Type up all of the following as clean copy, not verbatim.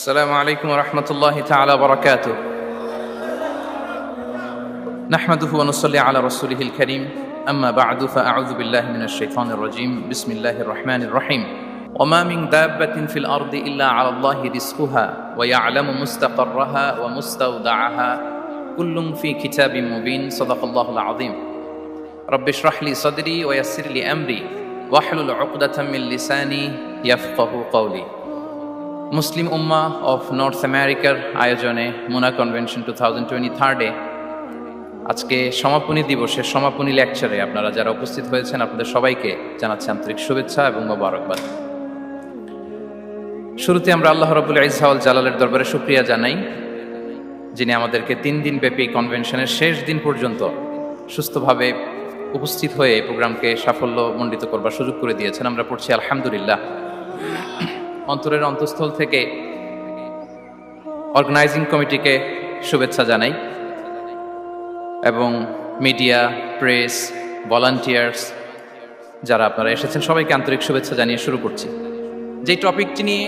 السلام عليكم ورحمة الله تعالى وبركاته. نحمده ونصلي على رسوله الكريم. أما بعد فأعوذ بالله من الشيطان الرجيم. بسم الله الرحمن الرحيم. وما من دابة في الأرض إلا على الله رزقها ويعلم مستقرها ومستودعها كل في كتاب مبين. صدق الله العظيم. رب اشرح لي صدري ويسر لي أمري واحلل عقدة من لساني يفقه قولي. Muslim Ummah of north আমেরিকার আয়োজনে মুনা convention 2023 আজকে সমাপনী দিবসের সমাপনী লেকচারে আপনারা যারা উপস্থিত হয়েছেন আপনাদের সবাইকে জানাচ্ছি আন্তরিক শুভেচ্ছা এবং মোবারকবাদ। শুরুতে আমরা আল্লাহ রাব্বুল ইজ্জা ওয়াল জালালের দরবারে শুকরিয়া জানাই, যিনি আমাদেরকে 3 দিন ব্যাপী কনভেনশনের শেষ দিন পর্যন্ত সুস্থভাবে উপস্থিত হয়ে এই প্রোগ্রামকে সাফল্যমণ্ডিত করবার সুযোগ করে দিয়েছেন। আমরা পড়ছি আলহামদুলিল্লাহ। অন্তরের অন্তঃস্থল থেকে অর্গানাইজিং কমিটিকে শুভেচ্ছা জানাই এবং মিডিয়া, প্রেস, ভলান্টিয়ার্স যারা আপনারা এসেছেন সবাইকে আন্তরিক শুভেচ্ছা জানিয়ে শুরু করছি। যেই টপিকটি নিয়ে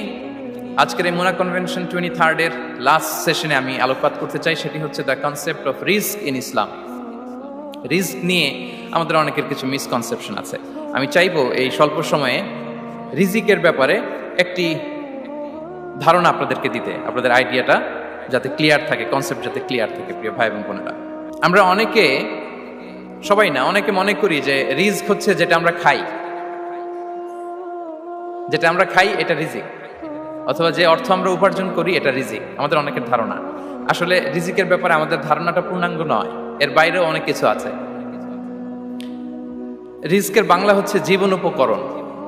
আজকের এই মুনা কনভেনশন 23rd লাস্ট সেশনে আমি আলোকপাত করতে চাই সেটি হচ্ছে the concept of risk in Islam. Risk নিয়ে আমাদের অনেকের কিছু মিসকনসেপশন আছে। আমি চাইবো এই স্বল্প সময়ে রিজিকের ব্যাপারে একটি ধারণা আপনাদেরকে দিতে, আপনাদের আইডিয়াটা যাতে ক্লিয়ার থাকে, কনসেপ্ট যাতে ক্লিয়ার থাকে। প্রিয় ভাই এবং বোনেরা, আমরা অনেকে, সবাই না, অনেকে মনে করি যে রিস্ক হচ্ছে যেটা আমরা খাই, যেটা আমরা খাই এটা রিজিক, অথবা যে অর্থ আমরা উপার্জন করি এটা রিজিক। আমাদের অনেকের ধারণা। আসলে রিজিকের ব্যাপারে আমাদের ধারণাটা পূর্ণাঙ্গ নয়, এর বাইরেও অনেক কিছু আছে। রিস্কের বাংলা হচ্ছে জীবন উপকরণ,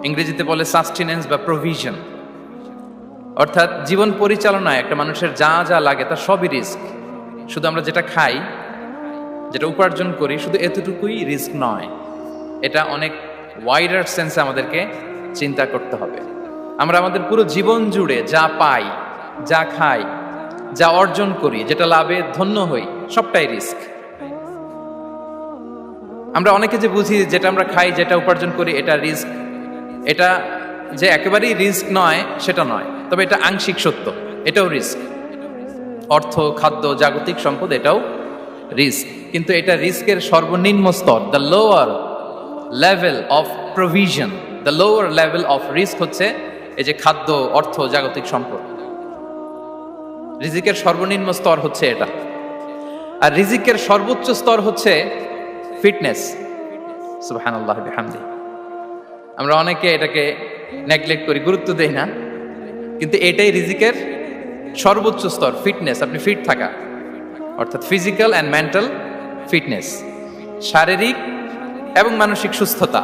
ইংরেজিতে বলে সাস্টেনেন্স বা প্রভিশন। অর্থাৎ জীবন পরিচালনায় একটা মানুষের যা যা লাগে তার সবই রিস্ক। শুধু আমরা যেটা খাই, যেটা উপার্জন করি, শুধু এতটুকুই রিস্ক নয়, এটা অনেক ওয়াইডার সেন্সে আমাদেরকে চিন্তা করতে হবে। আমরা আমাদের পুরো জীবন জুড়ে যা পাই, যা খাই, যা অর্জন করি, যেটা লাভে ধন্য হই, সবটাই রিস্ক। আমরা অনেকে যে বুঝি যেটা আমরা খাই, যেটা উপার্জন করি এটা রিস্ক, এটা যে একেবারেই রিস্ক নয় সেটা নয়, তবে এটা আংশিক সত্য, এটাও রিস্ক। অর্থ, খাদ্য, জাগতিক সম্পদ এটাও রিস্ক, কিন্তু এটা রিস্কের সর্বনিম্ন স্তর। The lower level of provision, the lower level of risk হচ্ছে এই যে খাদ্য, অর্থ, জাগতিক সম্পদ। রিজিকের সর্বনিম্ন স্তর হচ্ছে এটা। আর রিজিকের সর্বোচ্চ স্তর হচ্ছে ফিটনেস। সুবহানাল্লাহ বিহামদিহি। আমরা অনেকে এটাকে নেগলেক্ট করি, গুরুত্ব দেই না, কিন্তু এটাই রিজিকের সর্বোচ্চ স্তর, ফিটনেস। আপনি ফিট থাকা, অর্থাৎ ফিজিক্যাল অ্যান্ড মেন্টাল ফিটনেস, শারীরিক এবং মানসিক সুস্থতা,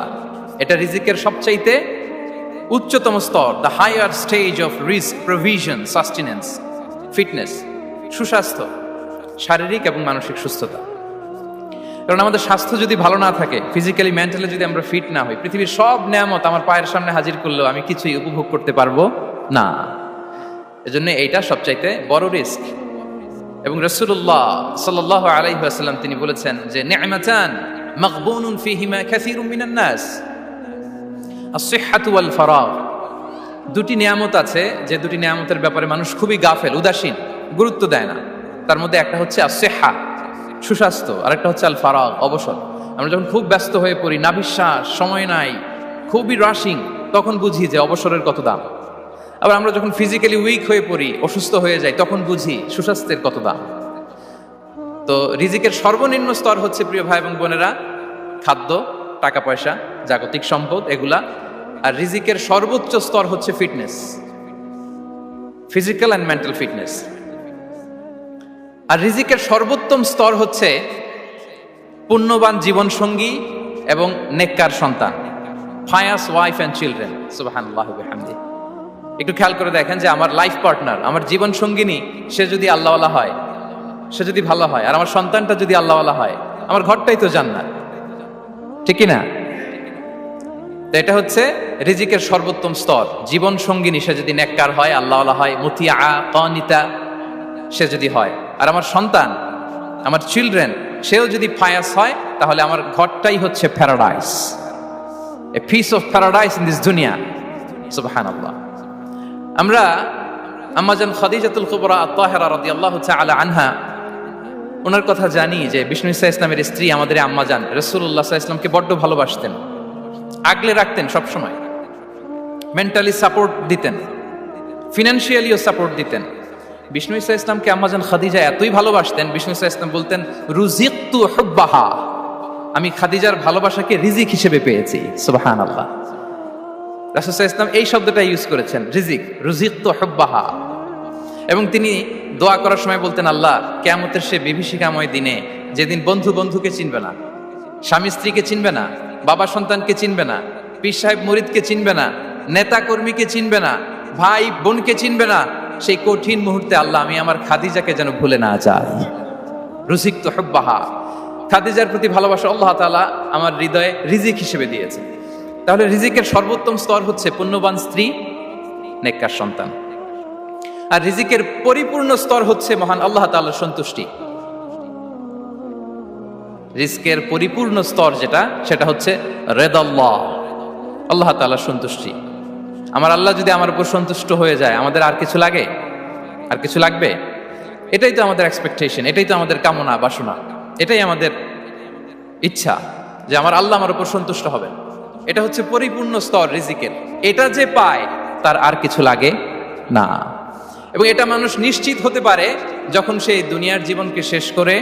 এটা রিজিকের সবচাইতে উচ্চতম স্তর। The higher stage of risk, provision, sustenance, fitness, সুস্বাস্থ্য, শারীরিক এবং মানসিক সুস্থতা। কারণ আমাদের স্বাস্থ্য যদি ভালো না থাকে, ফিজিক্যালি মেন্টালি যদি আমরা ফিট না হই, পৃথিবীর সব নেয়ামত আমার পায়ের সামনে হাজির করলেও আমি কিছুই উপভোগ করতে পারবো না। এজন্য এইটা সবচাইতে বড় রিস্ক। এবং রাসূলুল্লাহ সাল্লাল্লাহু আলাইহি ওয়াসাল্লাম তিনি বলেছেন যে নি'মাতান মাগবুনুন ফীহিমা কাসীরুম মিনান নাস, আস-সিহহাতু ওয়াল ফারাগ। দুটি নিয়ামত আছে যে দুটি নিয়ামতের ব্যাপারে মানুষ খুবই গাফেল, উদাসীন, গুরুত্ব দেয় না। তার মধ্যে একটা হচ্ছে আস-সিহহা, সুস্বাস্থ্য, আর একটা হচ্ছে আল ফারাগ, অবসর। আমরা যখন খুব ব্যস্ত হয়ে পড়ি, নাভিশ্বাস, সময় নাই, খুবই রাশিং, তখন বুঝি যে অবসরের কত দাম। আবার আমরা যখন ফিজিক্যালি উইক হয়ে পড়ি, অসুস্থ হয়ে যাই, তখন বুঝি সুস্বাস্থ্যের কত দাম। তো রিজিকের সর্বনিম্ন স্তর হচ্ছে, প্রিয় ভাই এবং বোনেরা, খাদ্য, টাকা পয়সা, জাগতিক সম্পদ, এগুলা। আর রিজিকের সর্বোচ্চ স্তর হচ্ছে fitness, physical and mental fitness. আর রিজিকের সর্বোত্তম স্তর হচ্ছে পুণ্যবান জীবন সঙ্গী এবং নেককার সন্তান, ফায়াস ওয়াইফ অ্যান্ড চিলড্রেন। সুবহানাল্লাহি ওয়া বিহামদিহি। একটু খেয়াল করে দেখেন যে আমার লাইফ পার্টনার, আমার জীবন সঙ্গিনী, সে যদি আল্লাহওয়ালা হয়, সে যদি ভালো হয়, আর আমার সন্তানটা যদি আল্লাহওয়ালা হয়, আমার ঘরটাই তো জান্নাত, ঠিক কি না? তো এটা হচ্ছে রিজিকের সর্বোত্তম স্তর। জীবন সঙ্গিনী সে যদি নেককার হয়, আল্লাহওয়ালা হয়, মুতিয়া, কানিতা সে যদি হয়, আর আমার সন্তান, আমার চিলড্রেন, সেও যদি ফায়াস হয়, তাহলে আমার ঘরটাই হচ্ছে paradise, a piece of paradise in this দুনিয়া। সুবহানাল্লাহ। আমরা আম্মাজান খাদিজাতুল কুবরা আত-তাহেরা রাদিয়াল্লাহু তাআলা আনহা, ওনার কথা জানি যে বিষ্ণু ঈসা ইসলামের স্ত্রী আমাদের আম্মাজান রাসূলুল্লাহ সাল্লাল্লাহু আলাইহি ওয়াসাল্লামকে বড্ড ভালোবাসতেন, আগলে রাখতেন সবসময়, মেন্টালি সাপোর্ট দিতেন, ফিনান্সিয়ালিও সাপোর্ট দিতেন। বিষ্ণু ঈসা ইসলামকে আম্মাজান খাদিজা এতই ভালোবাসতেন, বিষ্ণু ঈসা ইসলাম বলতেন রুজিকতু হুব্বাহা, আমি খাদিজার ভালোবাসাকে রিজিক হিসেবে পেয়েছি। সুবহানাল্লাহ। রাসূল সাল্লাল্লাহু আলাইহি ওয়াসাল্লাম এই শব্দটা ইউজ করেছেন, রিজিক, রুজিকতু হুব্বাহা। এবং তিনি দোয়া করার সময় বলতেন, আল্লাহ কিয়ামতের সে বিভীষিকাময় দিনে যেদিন বন্ধু বন্ধুকে চিনবে না, স্বামী স্ত্রীকে চিনবে না, বাবা সন্তানকে চিনবে না, পীর সাহেব মুরিদকে চিনবে না, নেতা কর্মীকে চিনবে না, ভাই বোনকে চিনবে না, সেই কঠিন মুহূর্তে আল্লাহ আমি আমার খাদিজাকে যেন ভুলে না যাই। রুজিকতু হুব্বাহা, খাদিজার প্রতি ভালোবাসা আল্লাহ তাআলা আমার হৃদয়ে রিজিক হিসেবে দিয়েছে। তাহলে রিজিকের সর্বোত্তম স্তর হচ্ছে পুণ্যবান স্ত্রী, নেককার সন্তান। আর রিজিকের পরিপূর্ণ স্তর হচ্ছে মহান আল্লাহ তাআলার সন্তুষ্টি। রিজকের পরিপূর্ণ স্তর যেটা, সেটা হচ্ছে রিদাল্লাহ, আল্লাহ তাআলার সন্তুষ্টি। আমার আল্লাহ যদি আমার উপর সন্তুষ্ট হয়ে যায়, আমাদের আর কিছু লাগে? আর কিছু লাগবে? এটাই তো আমাদের এক্সপেকটেশন, এটাই তো আমাদের কামনা বাসনা, এটাই আমাদের ইচ্ছা যে আমার আল্লাহ আমার উপর সন্তুষ্ট হবে। এটা হচ্ছে পরিপূর্ণ স্তর রিজিকের। এটা যে পায় তার আর কিছু লাগে না। এবং এটা মানুষ নিশ্চিত হতে পারে যখন সে দুনিয়ার জীবনকে শেষ করে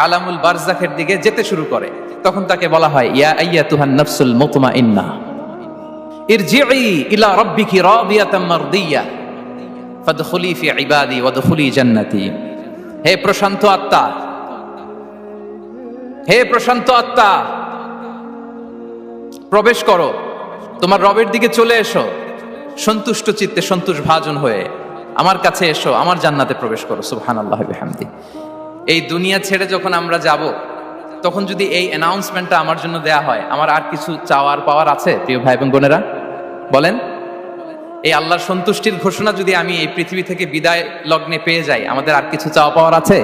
আলামুল বারজাখের দিকে যেতে শুরু করে। তখন তাকে বলা হয় ইয়া আইয়াতুহান নাফসুল মুতমাইন্না ইরজিই ইলা রাব্বিকি রাদিয়াতাম মারদিয়া ফাদখুলি ফি ইবাদি ওয়াদখুলি জান্নাতি। হে প্রশান্ত আত্মা, হে প্রশান্ত আত্মা, প্রবেশ করো, তোমার রবের দিকে চলে এসো, সন্তুষ্ট চিত্তে সন্তোষ ভাজন হয়ে আমার কাছে এসো, আমার জান্নাতে প্রবেশ করো। সুবহানাল্লাহি ওয়া বিহামদি। এই দুনিয়া ছেড়ে যখন আমরা যাব, তখন যদি এই অ্যানাউন্সমেন্টটা আমার জন্য দেয়া হয়, আমার আর কিছু চাওয়ার পাওয়ার আছে? প্রিয় ভাই এবং বোনেরা বলেন, এই আল্লাহর সন্তুষ্টির ঘোষণা যদি আমি এই পৃথিবী থেকে বিদায় লগ্নে পেয়ে যাই, আমাদের আর কিছু চাওয়া পাওয়ার আছে?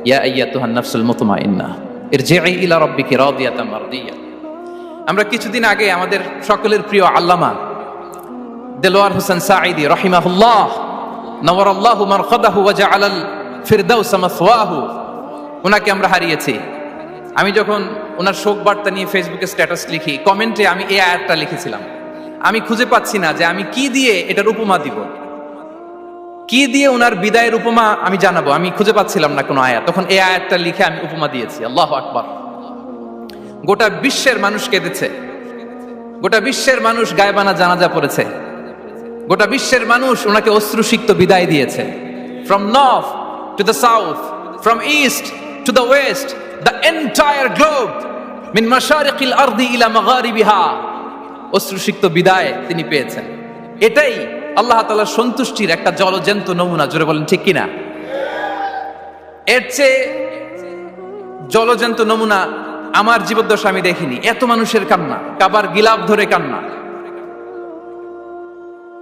ইয়া আইয়াতুহান নাফসুল মুতমাইন্না ইরজিই ইলা রাব্বিকি রাদিয়াতাম মারদিয়া। আমরা কিছুদিন আগে আমাদের সকলের প্রিয় আল্লামা দেলোয়ার হোসেন সাঈদী রাহিমাহুল্লাহ নওয়ারাল্লাহু মারকাদাহু ওয়া জাআলাল ফিরদাউস মাসওয়াহু, ওনাকে আমরা হারিয়েছি। আমি যখন ওনার শোক বার্তা নিয়ে ফেসবুকে স্ট্যাটাস লিখি, কমেন্টে আমি এই আয়াতটা লিখেছিলাম। আমি খুঁজে পাচ্ছি না যে আমি কি দিয়ে এটার উপমা দিব, কি দিয়ে ওনার বিদায়ের উপমা আমি জানাবো। আমি খুঁজে পাচ্ছিলাম না কোনো আয়াত। তখন এই আয়াতটা লিখে আমি উপমা দিয়েছি। আল্লাহু আকবার। গোটা বিশ্বের মানুষ কেঁদেছে, গোটা বিশ্বের মানুষ গায়বানা জানাজা পড়েছে, গোটা বিশ্বের মানুষ ওনাকে অশ্রুসিক্ত বিদায় দিয়েছে। From north to the south, from east to the west, the entire globe, মিন মাশারিকিল আরদি ইলা মাগারিবিহা, অশ্রুসিক্ত বিদায় তিনি পেয়েছেন। এটাই আল্লাহ তাআলার সন্তুষ্টির একটা জলজ্যান্ত নমুনা। জোরে বলেন ঠিক কিনা? এর চেয়ে জলজ্যান্ত নমুনা আমার জীবদ্দশা আমি দেখিনি। এত মানুষের কান্না, কাবার গিলাফ ধরে কান্না,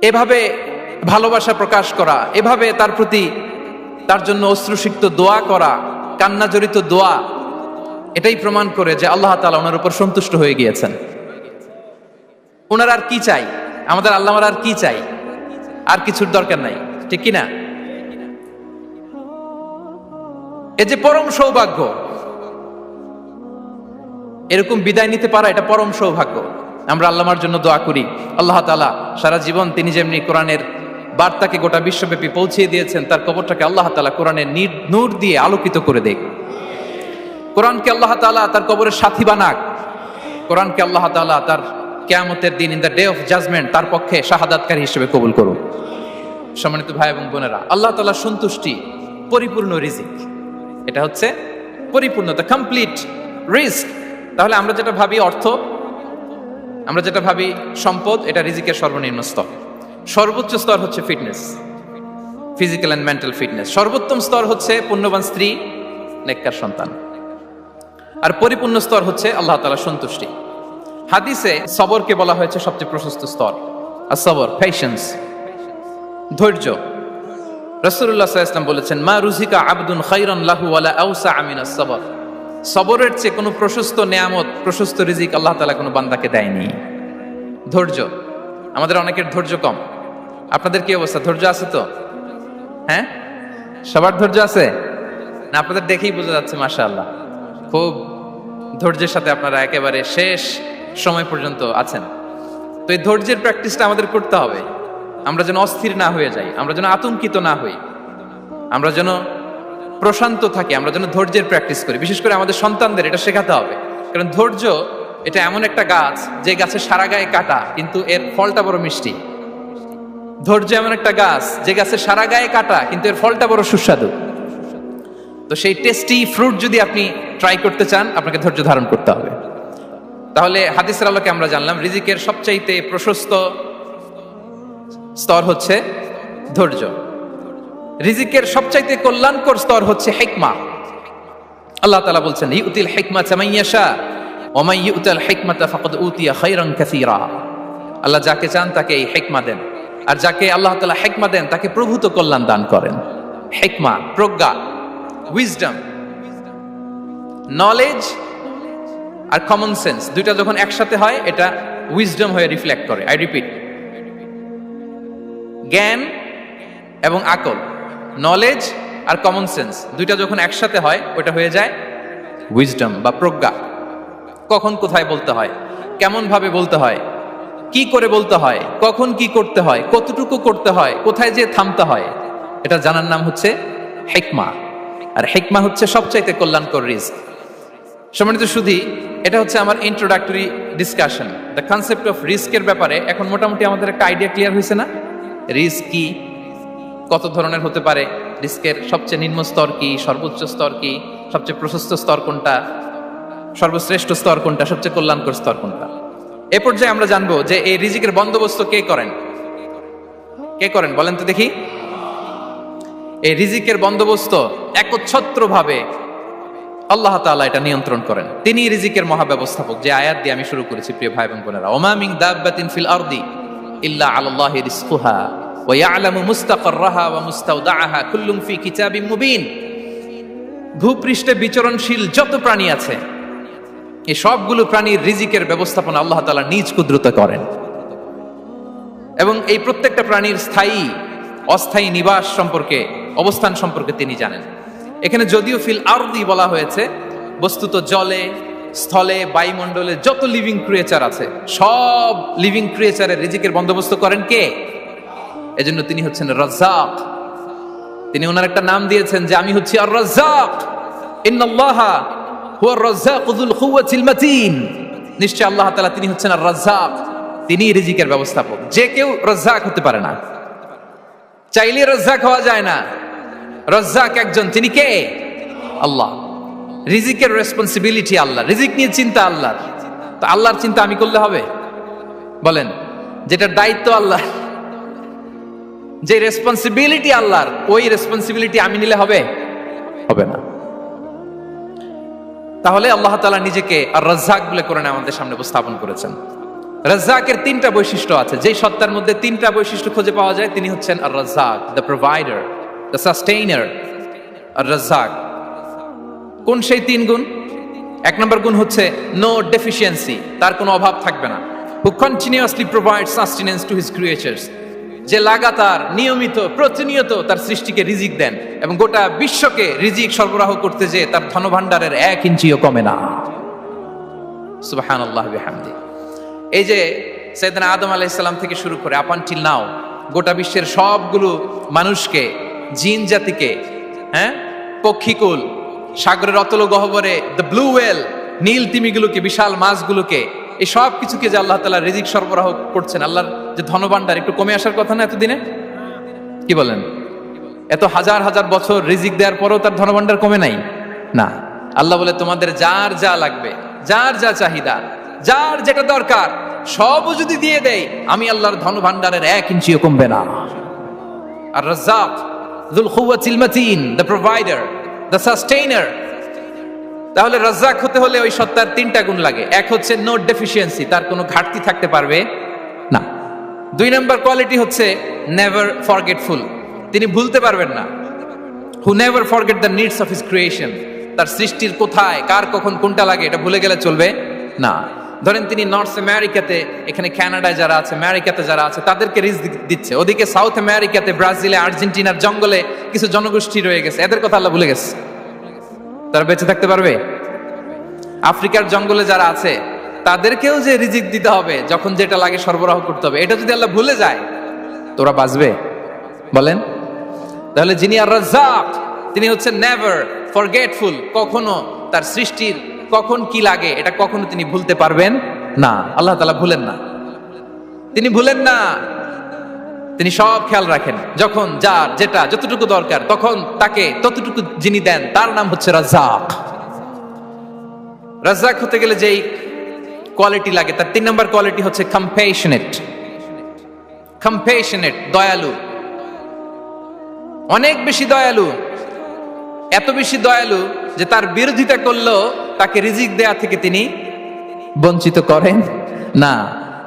এভাবে ভালোবাসা প্রকাশ করা, এভাবে তার প্রতি তার জন্য অশ্রুসিক্ত দোয়া করা, কান্না জড়িত দোয়া, এটাই প্রমাণ করে যে আল্লাহ তাআলা ওনার উপর সন্তুষ্ট হয়ে গিয়েছেন। ওনার আর কি চাই? আমাদের আল্লাহর আর কি চাই? আর কিছুর দরকার নাই, ঠিক কিনা? এই যে পরম সৌভাগ্য, এরকম বিদায় নিতে পারা, এটা পরম সৌভাগ্য। আমরা আল্লাহর জন্য দোয়া করি, আল্লাহ তাআলা সারা জীবন তিনি যেমনি কোরআনের বার্তাকে গোটা বিশ্বব্যাপী পৌঁছিয়ে দিয়েছেন, তার কবরটাকে আল্লাহ তাআলা কোরআনের নূর দিয়ে আলোকিত করে দেখ। কোরআনকে আল্লাহ তাআলা তার কবরের সাথী বানাক। কোরআনকে আল্লাহ তাআলা তার কিয়ামতের দিন, in the day of judgement, তার পক্ষে শাহাদাতকারী হিসেবে কবুল করুন। সম্মানিত ভাই এবং বোনেরা, আল্লাহ তাআলার সন্তুষ্টি পরিপূর্ণ রিজিক। এটা হচ্ছে পরিপূর্ণ, দ্য কমপ্লিট রিস্ক। তাহলে আমরা যেটা ভাবি অর্থ, আমরা যেটা ভাবি সম্পদ, এটা রিজিকের সর্বনিম্ন স্তর। সর্বোচ্চ স্তর হচ্ছে fitness, physical and mental fitness. সর্বোত্তম স্তর হচ্ছে পুণ্যবান স্ত্রী, নেককার সন্তান। আর পরিপূর্ণ স্তর হচ্ছে আল্লাহ তাআলার সন্তুষ্টি। হাদিসে সবরকে বলা হয়েছে সবচেয়ে প্রশস্ত স্তর। আর সবর, পেশেন্স, ধৈর্য। রাসূলুল্লাহ সাল্লাল্লাহু আলাইহি ওয়াসাল্লাম বলেছেন, মা রুজিকা আবদুন খায়রান লাহু ওয়ালা আওসা মিনাস সবর। সবরের চেয়ে কোনো প্রশস্ত নেয়ামত, প্রশস্ত রিজিক আল্লাহ তাআলা কোনো বান্দাকে দেয়নি। ধৈর্য। আমাদের অনেকের ধৈর্য কম। আপনাদের কি অবস্থা? ধৈর্য আছে তো? হ্যাঁ, সবার ধৈর্য আছে না? আপনাদের দেখেই বোঝা যাচ্ছে মাশাআল্লাহ, খুব ধৈর্যের সাথে আপনারা একেবারে শেষ সময় পর্যন্ত আছেন। তো এই ধৈর্যের প্র্যাকটিসটা আমাদের করতে হবে। আমরা যেন অস্থির না হয়ে যাই, আমরা যেন আতঙ্কিত না হই, আমরা যেন প্রশান্ত থাকি, আমরা যেন ধৈর্যের প্র্যাকটিস করি। বিশেষ করে আমাদের সন্তানদের এটা শেখাতে হবে, কারণ ধৈর্য এটা এমন একটা গাছ যে গাছে সারা গায়ে কাটা, কিন্তু এর ফলটা বড় মিষ্টি। ধৈর্য এমন একটা গাছ যে গাছে সারা গায়ে কাটা, কিন্তু এর ফলটা বড় সুস্বাদু। তো সেই টেস্টি ফ্রুট যদি আপনি ট্রাই করতে চান, আপনাকে ধৈর্য ধারণ করতে হবে। তাহলে হাদিসের আলোকে আমরা জানলাম রিজিকের সবচাইতে প্রশস্ত স্তর হচ্ছে ধৈর্য। রিজিকের সবচাইতে কল্যাণকর স্তর হচ্ছে হিকমা। আল্লাহ তাআলা বলছেন, ইউতিল হিকমাতা মান ইয়াশা ওয়া মান ইউতাল হিকমাতা ফাকাদ উতিয়া খায়রান কাসীরা। আল্লাহ যাকে চান তাকে এই হিকমা দেন, আর যাকে আল্লাহ তাআলা হিকমা দেন তাকে প্রভূত কল্যাণ দান করেন। হিকমা, প্রজ্ঞা, উইজডম, নলেজ আর কমন সেন্স, দুইটা যখন একসাথে হয় এটা উইজডম হয়ে রিফ্লেক্ট করে। আই রিপিট, জ্ঞান এবং আকল, নলেজ আর কমন সেন্স দুইটা যখন একসাথে হয় ওটা হয়ে যায় উইজডম বা প্রজ্ঞা। কখন কোথায় বলতে হয়, কেমন ভাবে বলতে হয়, কি করে বলতে হয়, কখন কি করতে হয়, কতটুকু করতে হয়, কোথায় যে থামতে হয়, এটা জানার নাম হচ্ছে হিকমা। আর হিকমা হচ্ছে সবচাইতে কল্যাণকর রিস্ক। সম্মানিত সুধী, এটা হচ্ছে আমার introductory discussion. The concept of রিস্কের ব্যাপারে এখন মোটামুটি আমাদের একটা আইডিয়া ক্লিয়ার হয়েছে না? রিস্ক কি, কত ধরনের হতে পারে, রিস্কের সবচেয়ে নিম্ন স্তর কি, সর্বোচ্চ স্তর কি, সবচেয়ে প্রশস্ত স্তর কোনটা, সর্বশ্রেষ্ঠ স্তর কোনটা, সবচেয়ে কল্যাণকর স্তর কোনটা। এ পর্যায়ে আমরা জানবো যে এই রিজিকের বন্দোবস্ত কে করেন। কে করেন বলেন তো দেখি? এই রিজিকের বন্দোবস্ত একচ্ছত্রভাবে আল্লাহ তাআলা এটা নিয়ন্ত্রণ করেন। তিনি রিজিকের মহাব্যবস্থাপক। যে আয়াত দিয়ে আমি শুরু করেছি প্রিয় ভাই এবং বোনেরা, ওমা মিন দাব্বাতিন ফিল আরদি ইল্লা আলাল্লাহি রিজকুহা ওয়া ইয়ালামু মুস্তাকাররাহা ওয়া মুস্তাওদাআহা কুল্লুম ফি কিতাবিম মুবিন। ভূপৃষ্ঠে বিচরণশীল যত প্রাণী আছে, এই সবগুলো প্রাণীর রিজিকের ব্যবস্থাপনা আল্লাহ তাআলা নিজ কুদরতে করেন, এবং এই প্রত্যেকটা প্রাণীর স্থায়ী অস্থায়ী নিবাস সম্পর্কে, অবস্থান সম্পর্কে তিনি জানেন। এখানে যদিও ফিল আরদি বলা হয়েছে, বস্তুত জলে, স্থলে, বায়ুমণ্ডলে যত লিভিং ক্রিয়েচার আছে সব লিভিং ক্রিয়েচারের রিজিকের বন্দোবস্ত করেন কে? এজন্য তিনি হচ্ছেন রাজ্জাক। তিনি ওনার একটা নাম দিয়েছেন যে আমি হচ্ছি আর রাজ্জাক, ইন্নাল্লাহা হুয়ার রাজ্জাকু যুল কুওয়াতিল মাতিন। নিশ্চয় আল্লাহ তাআলা তিনি হচ্ছেন আর রাজ্জাক, তিনি রিজিকের ব্যবস্থাপক। যে কেউ রাজ্জাক হতে পারে না, চাইলে রাজ্জাক হওয়া যায় না। রাজ্জাক একজন, তিনি কে? আল্লাহ। রিজিকের রেসপন্সিবিলিটি আল্লাহ, রিজিক নিয়ে চিন্তা আল্লাহর। তো আল্লাহর চিন্তা আমি করলে হবে? বলেন, যেটা দায়িত্ব আল্লাহ, যে রেসপন্সিবিলিটি আল্লাহর, ওই রেসপন্সিবিলিটি আমি নিলে হবে? হবে না। তাহলে আল্লাহ তাআলা নিজেকে আর রাজ্জাক বলে কোরআনে আমাদের সামনে উপস্থাপন করেছেন। রাজ্জাকের তিনটা বৈশিষ্ট্য আছে। যেই সত্তার মধ্যে তিনটা বৈশিষ্ট্য খুঁজে পাওয়া যায় তিনি হচ্ছেন আর রাজ্জাক, দ্য প্রোভাইডার, দ্য সাস্টেইনার। আর রাজ্জাক কোন সেই তিন গুণ? এক নম্বর গুণ হচ্ছে নো ডেফিসিয়েন্সি, তার কোনো অভাব থাকবে না। হু continuously provide sustenance to his creatures, যে লাগাতার, নিয়মিত, প্রতিনিয়ত তার সৃষ্টিকে রিজিক দেন, এবং গোটা বিশ্বকে রিজিক সরবরাহ করতে যে তার ধনভাণ্ডারের 1 ইঞ্চিও কমে না। সুবহানাল্লাহ বিহামদি। এই যে সাইয়েদনা আদম আলাইহিস সালাম থেকে শুরু করে আপ আনটিল নাও গোটা বিশ্বের সবগুলো মানুষকে, জিন জাতিকে, পক্ষীকুল, সাগরের অতল গহ্বরে দ্য ব্লু ওয়েল, নীল তিমিগুলোকে, বিশাল মাছগুলোকে, এই সব কিছুকে যে আল্লাহ তাআলা রিজিক সরবরাহ করছেন, আল্লাহর যে ধনভাণ্ডার একটু কমে আসার কথা না এতদিনে? কি বলেন? এত হাজার হাজার বছর রিজিক দেওয়ার পরেও তার ধনভাণ্ডার কমে নাই? না। আল্লাহ বলে তোমাদের যার যা লাগবে, যার যা চাহিদা, যার যেটা দরকার সবও যদি দিয়ে দেয়, আমি আল্লাহর ধনভাণ্ডারের 1 ইঞ্চিও কমবে না। আর Razzak যুল কুওয়াতিল মাতিন, the provider, the sustainer. তাহলে রাজ্জাক হতে হলে ওই সত্তার তিনটা গুণ লাগে। এক হচ্ছে নো ডেফিসিয়েন্সি, তার কোনো ঘাটতি থাকতে পারবে না। 2 নম্বর কোয়ালিটি হচ্ছে নেভার ফরগেটফুল, তিনি ভুলতে পারবেন না। Who never forget the needs of his creation, তার সৃষ্টির কোথায়, কার, কখন, কোনটা লাগে এটা ভুলে গেলে চলবে না। ধরেন তিনি নর্থ আমেরিকাতে, এখানে কানাডায় যারা আছে, আমেরিকাতে যারা আছে, তাদেরকে রিজিক দিচ্ছে। ওদিকে সাউথ আমেরিকাতে, ব্রাজিলে, আর্জেন্টিনার জঙ্গলে কিছু জনগোষ্ঠী রয়ে গেছে, এদের কথা আল্লাহ ভুলে গেছে। তারা বেঁচে থাকতে পারবে? আফ্রিকার জঙ্গলে যারা আছে তাদেরকেও যে রিজিক দিতে হবে, যখন যেটা লাগে সরবরাহ করতে হবে, এটা যদি আল্লাহ ভুলে যায় তোরা বাঁচবে? বলেন। তাহলে যিনি আর রাজ্জাক, তিনি হচ্ছেন নেভার ফরগেটফুল। কখনো তার সৃষ্টির কখন কি লাগে এটা কখনো তিনি ভুলতে পারবেন না। আল্লাহ তাআলা ভুলেন না, তিনি ভুলেন না, তিনি সব খেয়াল রাখেন। যখন যার যেটা যতটুকু দরকার তখন তাকে ততটুকু যিনি দেন তার নাম হচ্ছে রাজ্জাক। রাজ্জাক হতে গেলে যেই কোয়ালিটি লাগে তার 3 নম্বর কোয়ালিটি হচ্ছে কম্প্যাশনেট। কম্প্যাশনেট, দয়ালু, অনেক বেশি দয়ালু। এত বেশি দয়ালু যে তার বিরোধিতা করলেও তাকে রিজিক দেয়া থেকে তিনি বঞ্চিত করেন না।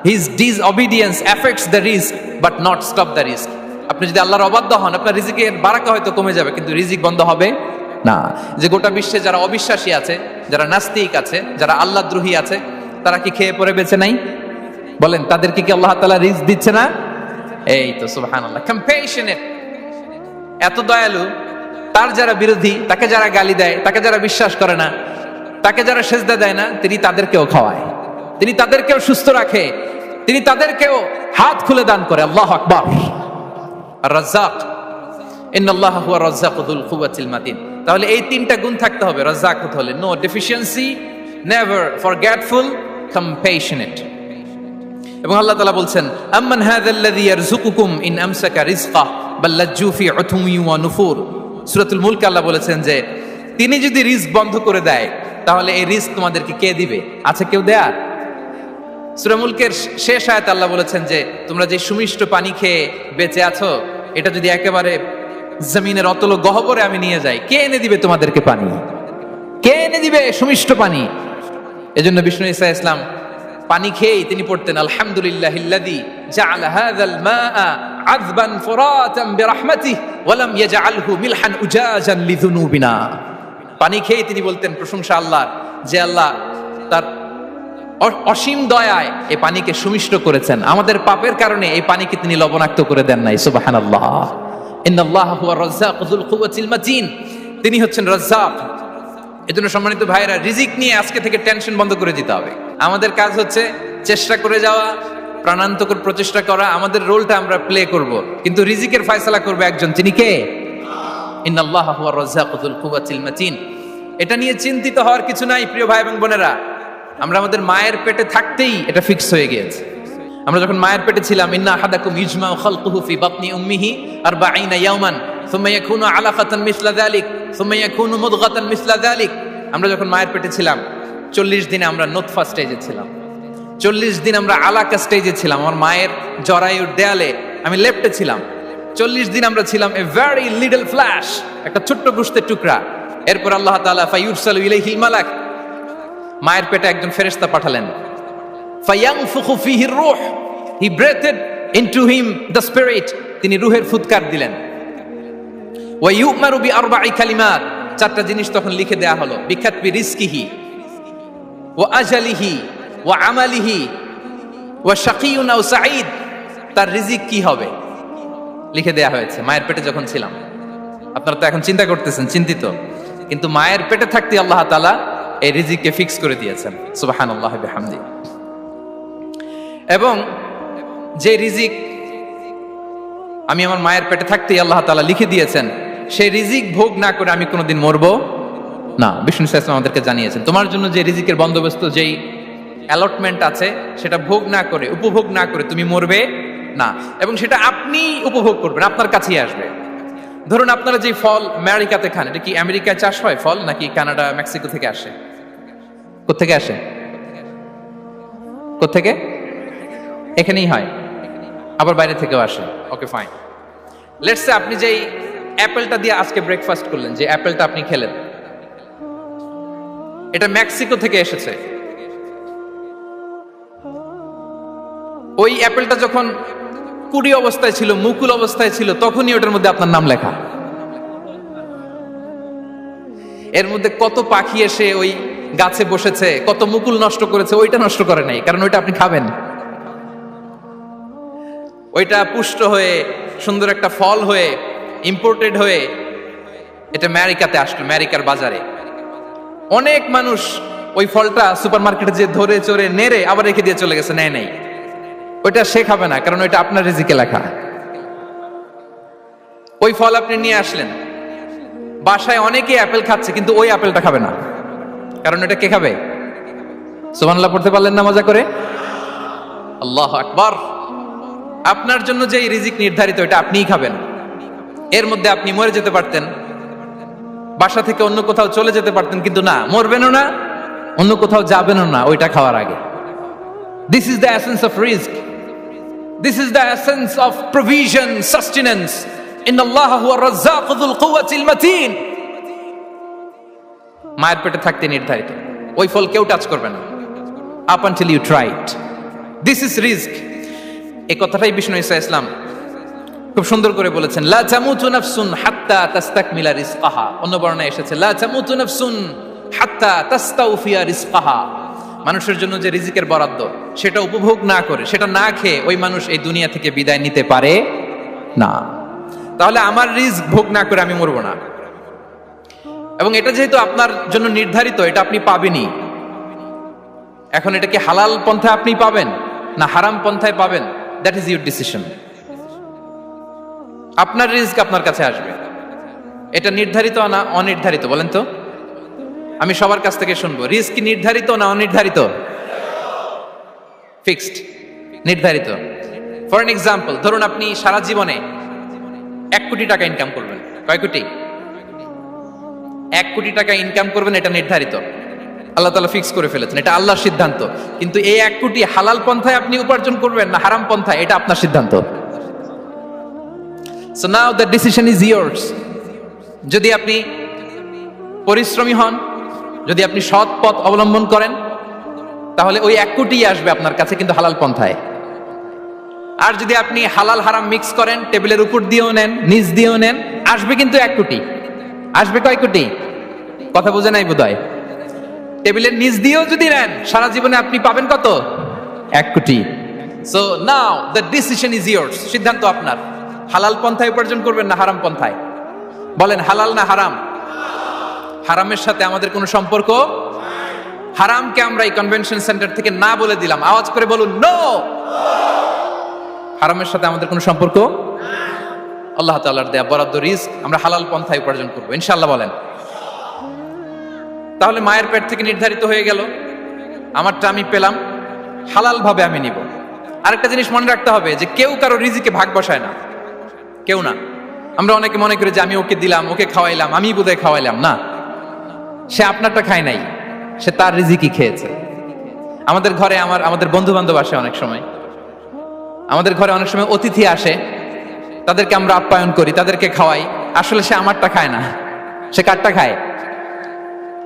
His disobedience effects the risk but not stop the risk. আপনি যদি আল্লাহর অবাধ্য হন, আপনার রিজিকের বারাকা হয়তো কমে যাবে, কিন্তু রিজিক বন্ধ হবে না। যে গোটা বিশ্বে যারা অবিশ্বাসী আছে, যারা নাস্তিক আছে, যারা আল্লাহদ্রোহী আছে, তারা কি খেয়ে পরে বেঁচে নাই? বলেন, তাদেরকে কি আল্লাহ তাআলা রিজিক দিচ্ছে না? এই তো সুবহানাল্লাহ। কম্প্যাশনেট, এত দয়ালু, তার যারা বিরোধী, তাকে যারা গালি দেয়, তাকে যারা বিশ্বাস করে না, তাকে যারা সেজদা দেয় না, তিনি তাদেরকেও খাওয়ায়, তিনি তাদেরকেও সুস্থ রাখে, তিনি তাদেরকেও হাত খুলে দান করে। আল্লাহু আকবার। আর রাজ্জাক, ইন্নাল্লাহা হুয়া রাজ্জাকু যুল কুওয়াতিল মাতিন। তাহলে এই 3টা গুণ থাকতে হবে রাজ্জাক হতে হলে। No deficiency, never forgetful, compassionate. এবং আল্লাহ তাআলা বলছেন, আম্মান হাযাল্লাযী ইয়ারযুকুকুম ইন আমসাকা রিজকাহ বাল লাজ্জু ফি উতুমি ওয়া নুফুর। সূরাতুল মুলক আল্লাহ বলেছেন যে তিনি যদি রিজক বন্ধ করে দেয় তাহলে এই রিজক তোমাদেরকে কে দিবে? আছে কেউ দেয়ার? সূরা মুলকের শেষ আয়াতে আল্লাহ বলেছেন যে তোমরা যে সুমিষ্ট পানি খেয়ে বেঁচে আছো, এটা যদি একেবারে জমিনের অতল গহ্বরে আমি নিয়ে যাই, কে এনে দিবে তোমাদেরকে পানি? কে এনে দিবে সুমিষ্ট পানি? এজন্য বিষ্ণু ঈসা ইসলাম পানি খেয়েই তিনি পড়তেন, আলহামদুলিল্লাহিল্লাযী জাআলা হাযাল মাআ আযবান ফুরাতান বিরাহমাতিহি ওয়া লাম ইয়াজআলহু মিলহান উজাজান লিযুনুবিনা। পানি খেয়েই তিনি বলতেন প্রশংসা আল্লাহর, যে আল্লাহ তার অসীম দয়ায় এই পানিকে সুমিষ্ট করেছেন, আমাদের পাপের কারণে এই পানিকে তিনি লবণাক্ত করে দেন নাই। সুবহানাল্লাহ। ইন্নাল্লাহা হুয়া রাজ্জাকু যুল কুওয়াতিল মাতিন। তিনি হচ্ছেন রাজ্জাক। এজন্য সম্মানিত ভাইরা, রিজিক নিয়ে আজকে থেকে টেনশন বন্ধ করে দিতে হবে। আমাদের কাজ হচ্ছে চেষ্টা করে যাওয়া, প্রাণান্তকর প্রচেষ্টা করা, আমাদের রোলটা আমরা প্লে করব, কিন্তু রিজিকের ফয়সালা করবে একজন, তিনি কে? ইন্নাল্লাহা হুয়া রাজ্জাকু যুল কুওয়াতিল মাতিন। এটা নিয়ে চিন্তিত হওয়ার কিছু নাই প্রিয় ভাই এবং বোনেরা। আমরা আমাদের মায়ের পেটে থাকতেই এটা ফিক্স হয়ে গিয়েছে। আমরা যখন মায়ের পেটে ছিলাম, ইন্না আহাদাকুম ইজমাউ খালকুহু ফি বাতনি উম্মিহি 40 ইয়াওমান সুম্মা ইয়াকুনু আলাকাতান মিসলা যালিক সুম্মা ইয়াকুনু মুদগাতান মিসলা যালিক। আমরা যখন মায়ের পেটে ছিলাম 40 দিনে আমরা নুতফা স্টেজে ছিলাম, 40 দিন আমরা আলাকা স্টেজে ছিলাম। আমার মায়ের জরায়ুর দেয়ালে আমি লেপ্টে ছিলাম। 40 দিন আমরা ছিলাম এ ভেরি লিটল ফ্ল্যাশ, একটা ছোট্ট গোশতের টুকরা। এরপর আল্লাহ তাআলা ফায়ুরসালু ইলাইহিল মালাক, মায়ের পেটে একজন ফেরেশতা পাঠালেন। ফায়ানফুখু ফিহির রূহ, he breathed into him the spirit, তিনি রূহের ফুৎকার দিলেন। ওয়া ইউমারু বিআরবা'i কালিমাত, 4টা জিনিস তখন লিখে দেয়া হলো। বিখাতবি রিজকিহি ওয়া আজালিহি ওয়া আমালিহি ওয়া শাকিয়ুন আও সাঈদ, তার রিজিক কি হবে লিখে দেয়া হয়েছে মায়ের পেটে যখন ছিলাম। আপনারা তো এখন চিন্তা করতেছেন, চিন্তিত, কিন্তু মায়ের পেটে থাকতে আল্লাহ তাআলা এই রিজিককে ফিক্স করে দিয়েছেন। সুবহানাল্লাহ বিহামদি। এবং যে রিজিক আমি আমার মায়ের পেটে থাকতেই আল্লাহ তাআলা লিখে দিয়েছেন, সেই রিজিক ভোগ না করে আমি কোনোদিন মরবো না। বিষ্ণু ইসলাম আমাদেরকে জানিয়েছেন, তোমার জন্য যে রিজিকের বন্দোবস্ত, যেই অ্যালটমেন্ট আছে, সেটা ভোগ না করে, উপভোগ না করে তুমি মরবে না। এবং সেটা আপনি উপভোগ করবেন, আপনার কাছেই আসবে। ধরুন আপনারা যে ফল আমেরিকাতে খান, এটা কি আমেরিকায় চাষ হয় ফল, নাকি কানাডা মেক্সিকো থেকে আসে? কোত্থেকে আসে? কোত্থেকে? এখানেই হয়, আবার বাইরে থেকেও আসে। Okay fine. লেটস সে আপনি যেই অ্যাপেলটা দিয়ে আজকে ব্রেকফাস্ট করলেন, যে অ্যাপেলটা আপনি খেলেন, এটা মেক্সিকো থেকে এসেছে। ওই অ্যাপেলটা যখন কুড়ি অবস্থায় ছিল, মুকুল অবস্থায় ছিল, তখনই ওটার মধ্যে আপনার নাম লেখা। এর মধ্যে কত পাখি এসে ওই গাছে বসেছে, কত মুকুল নষ্ট করেছে, ওইটা নষ্ট করে নাই, কারণ ওইটা আপনি খাবেন। ওইটা পুষ্ট হয়ে সুন্দর একটা ফল হয়ে ইম্পোর্টেড হয়ে এটা আমেরিকাতে আসলো, আমেরিকার বাজারে। অনেক মানুষ ওই ফলটা সুপারমার্কেটে যে ধরে চড়ে নেড়ে আবার রেখে দিয়ে চলে গেছে, নেয় নাই। ওইটা সে খাবে না, কারণ ওইটা আপনার রিজিকে লেখা। ওই ফল আপনি নিয়ে আসলেন, বাসায় অনেকে অ্যাপেল খাচ্ছে, কিন্তু ওই অ্যাপেলটা খাবে না, কারণ এটা কে খাবে? সুবহানাল্লাহ পড়তে পারলেন না মজা করে? আল্লাহু আকবার। আপনার জন্য যে রিজিক নির্ধারিত, এটা আপনিই খাবেন। এর মধ্যে আপনি মরে যেতে পারতেন, বাসা থেকে অন্য কোথাও চলে যেতে পারতেন, কিন্তু না, মরবেনও না, অন্য কোথাও যাবেনও না ওইটা খাওয়ার আগে। This is the essence of risk, this is the essence of provision, sustenance. ইন্নাল্লাহ হুয়া রাজ্জাকু যুল কুওয়াতিল মাতিন। মায়ের পেটে থাকতে নির্ধারিত, ওই ফল কেউ টাচ করবে না up until you try it. This is risk. এই কথাটাই বিষ্ণু ঈসা ইসলাম খুব সুন্দর করে বলেছেন, লা তামুতু নাফসুন হাত্তা তাস্তাকমিলা রিজকাহা। অন্য বর্ণনায় এসেছে লা তামুতু নাফসুন হাত্তা তাস্তাউফিয়া রিজকাহা। মানুষের জন্য যে রিজিকের বরাদ্দ, সেটা উপভোগ না করে, সেটা না খেয়ে ওই মানুষ এই দুনিয়া থেকে বিদায় নিতে পারে না। তাহলে আমার রিস্ক ভোগ না করে আমি মরবো না। এবং এটা যেহেতু আপনার জন্য নির্ধারিত, এটা আপনি পাবেনই। এখন এটা কি হালাল পন্থায় আপনি পাবেন না হারাম পন্থায় পাবেন, দ্যাট ইজ ইউর ডিসিশন। আপনার রিস্ক আপনার কাছে আসবে। এটা নির্ধারিত না অনির্ধারিত বলেন তো? আমি সবার কাছ থেকে শুনবো, রিস্ক কি নির্ধারিত না অনির্ধারিত? ফিক্সড, নির্ধারিত। ফর এন এক্সাম্পল, ধরুন আপনি সারা জীবনে 1 কোটি টাকা ইনকাম করবেন। কয় কোটি? 1 কোটি টাকা ইনকাম করবেন, এটা নির্ধারিত, আল্লাহ তাআলা ফিক্স করে ফেলেছেন, এটা আল্লাহর সিদ্ধান্ত। কিন্তু এই 1 কোটি হালাল পন্থায় আপনি উপার্জন করবেন না হারাম পন্থায়, এটা আপনার সিদ্ধান্ত। So now the decision is yours. যদি আপনি পরিশ্রমী হন, যদি আপনি সৎ পথ অবলম্বন করেন, তাহলে ওই 1 কোটি আসবে আপনার কাছে, কিন্তু হালাল পন্থায়। আর যদি আপনি হালাল হারাম মিক্স করেন, টেবিলের উপর দিয়েও নেন, নিচ দিয়েও নেন, আসবে কিন্তু 1 কোটি। আসবে কয় কোটি? কথা বোঝে নাই বোধহয়। টেবিলের নিচ দিয়েও যদি নেন, সারা জীবনে আপনি পাবেন কত? 1 কোটি। So now the decision is years. সিদ্ধান্ত আপনার। হালাল পন্থায় উপার্জন করবেন না হারাম পন্থায়? বলেন হালাল না হারাম? হারামের সাথে আমাদের কোনো সম্পর্ক? হারামকে আমরা এই কনভেনশন সেন্টার থেকে না বলে দিলাম, আওয়াজ করে বলুন নো। হারামের সাথে আমাদের কোনো সম্পর্ক? আল্লাহ তাআলার দেয়া বরাদ্দ রিস্ক আমরা হালাল পন্থায় উপার্জন করবো ইনশাআল্লাহ। বলেন। তাহলে মায়ের পেট থেকে নির্ধারিত হয়ে গেল, আমারটা আমি পেলাম, হালাল ভাবে আমি নিব। আরেকটা জিনিস মনে রাখতে হবে যে কেউ কারো রিজিকে ভাগ বসায় না, কেউ না। আমরা অনেকে মনে করি যে আমি ওকে দিলাম, ওকে খাওয়াইলাম, আমি বোধহয় খাওয়াইলাম। না, সে আপনারটা খায় নাই, সে তার রিজিকই খেয়েছে। আমাদের ঘরে আমাদের বন্ধু বান্ধব আসে অনেক সময়, আমাদের ঘরে অনেক সময় অতিথি আসে, তাদেরকে আমরা আপ্যায়ন করি, তাদেরকে খাওয়াই। আসলে সে আমারটা খায় না, সে কারটা খায়?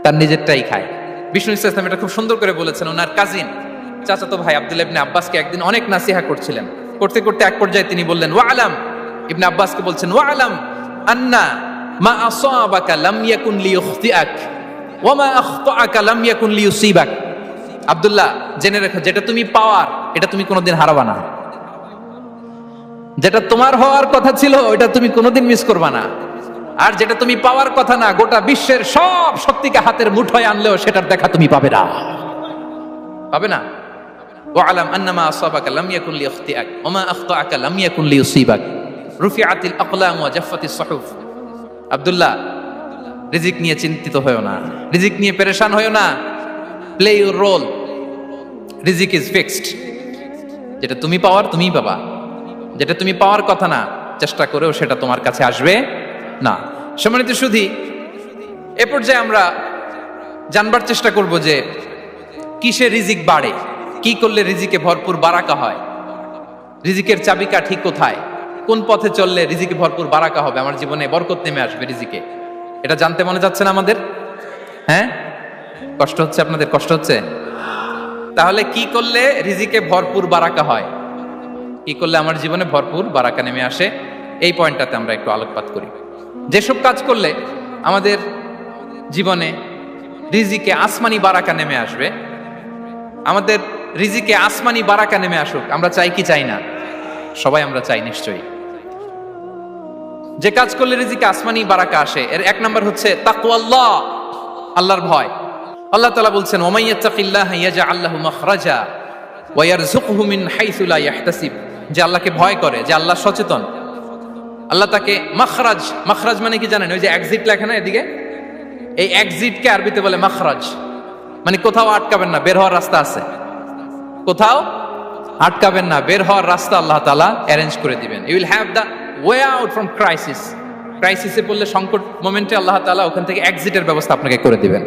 তার নিজেরটাই খায়। বিষ্ণু ইসলাম এটা খুব সুন্দর করে বলেছেন। ওনার কাজিন চাচাতো ভাই আব্দুল্লাহ ইবনে আব্বাসকে একদিন অনেক নাসিহা করছিলেন। করতে করতে এক পর্যায়ে তিনি বললেন, ওয়া আলাম, ইবনে আব্বাসকে বলছেন, ওয়া আলাম আন্না মা আসাবাকা লাম ইয়াকুন লিইখতিআক ওয়া মা আখতাআকা লাম ইয়াকুন লিইউসিবাক। আব্দুল্লাহ, জেনে রেখো, যেটা তুমি পাওয়ার এটা তুমি কোনোদিন হারাবা না। যেটা তোমার হওয়ার কথা ছিল ওটা তুমি কোনোদিন মিস করবা না। আর যেটা তুমি পাওয়ার কথা না, গোটা বিশ্বের সব শক্তিকে হাতের মুঠোয় আনলেও সেটার দেখা তুমি পাবে না, পাবে না। ওয়া আলাম আন্নামা আসাবাকা লাম ইয়াকুন লিইখতিআক ওয়া মা আখতাআকা লাম ইয়াকুন লিইউসিবাক রুফিআতিল আকলাম ওয়া জাফফাতিস সুহুফ। আব্দুল্লাহ, রিজিক নিয়ে চিন্তিত হয়ো না, রিজিক নিয়ে পেরেশান হয়ো না। প্লে ইউর রোল, রিজিক ইজ ফিক্সড। যেটা তুমি পাওয়ার তুমিই পাবা, যেটা তুমি পাওয়ার কথা না, চেষ্টা করেও সেটা তোমার কাছে আসবে না। সম্মানিত সুধী, এ পর্যায়ে আমরা জানবার চেষ্টা করব যে কিসে রিজিক বাড়ে, কি করলে রিজিকে ভরপুর বারাকা হয়, রিজিকের চাবিকাঠি কোথায়, কোন পথে চললে রিজিকে ভরপুর বারাকা হবে, আমার জীবনে বরকত নেমে আসবে রিজিকে। এটা জানতে মনে যাচ্ছে না আমাদের? হ্যাঁ, কষ্ট হচ্ছে আপনাদের? কষ্ট হচ্ছে? তাহলে কি করলে রিজিকে ভরপুর বারাকা হয়, কি করলে আমার জীবনে ভরপুর বারাকা নেমে আসে, এই পয়েন্টটাতে আমরা একটু আলোকপাত করি। যেসব কাজ করলে আমাদের জীবনে রিজিকে আসমানি বারাকা নেমে আসবে, আমাদের রিজিকে আসমানি বারাকা নেমে আসুক, আমরা চাই কি চাই না? সবাই আমরা চাই নিশ্চয়ই। যে কাজ করলে রিজিকে আসমানি বারাকা আসে, এর এক নাম্বার হচ্ছে তাকওয়াল্লাহ, আল্লাহর ভয়। আল্লাহ তাআলা বলছেন ওয়া মাইয়াত্তাকিল্লাহা ইয়াজআল লাহু মাখরাজা ওয়া ইয়ারযুকহু মিন হাইসু লা ইয়াহতাসিব। যে আল্লাহকে ভয় করে, যে আল্লাহ সচেতন, আল্লাহ তাকে মাখরাজ, মাখরাজ মানে কি জানেন? ওই যে এক্সিট লেখা না এদিকে, এই এক্সিটকে আরবিতে বলে মাখরাজ, মানে কোথাও আটকাবেন না, বের হওয়ার রাস্তা আছে, কোথাও আটকাবেন না, বের হওয়ার রাস্তা আল্লাহ তাআলা অ্যারেঞ্জ করে দিবেন। You will have the way out from crisis. ক্রাইসিসে পড়লে, সংকট মোমেন্টে আল্লাহ তাআলা ওখান থেকে এক্সিটের ব্যবস্থা আপনাকে করে দিবেন।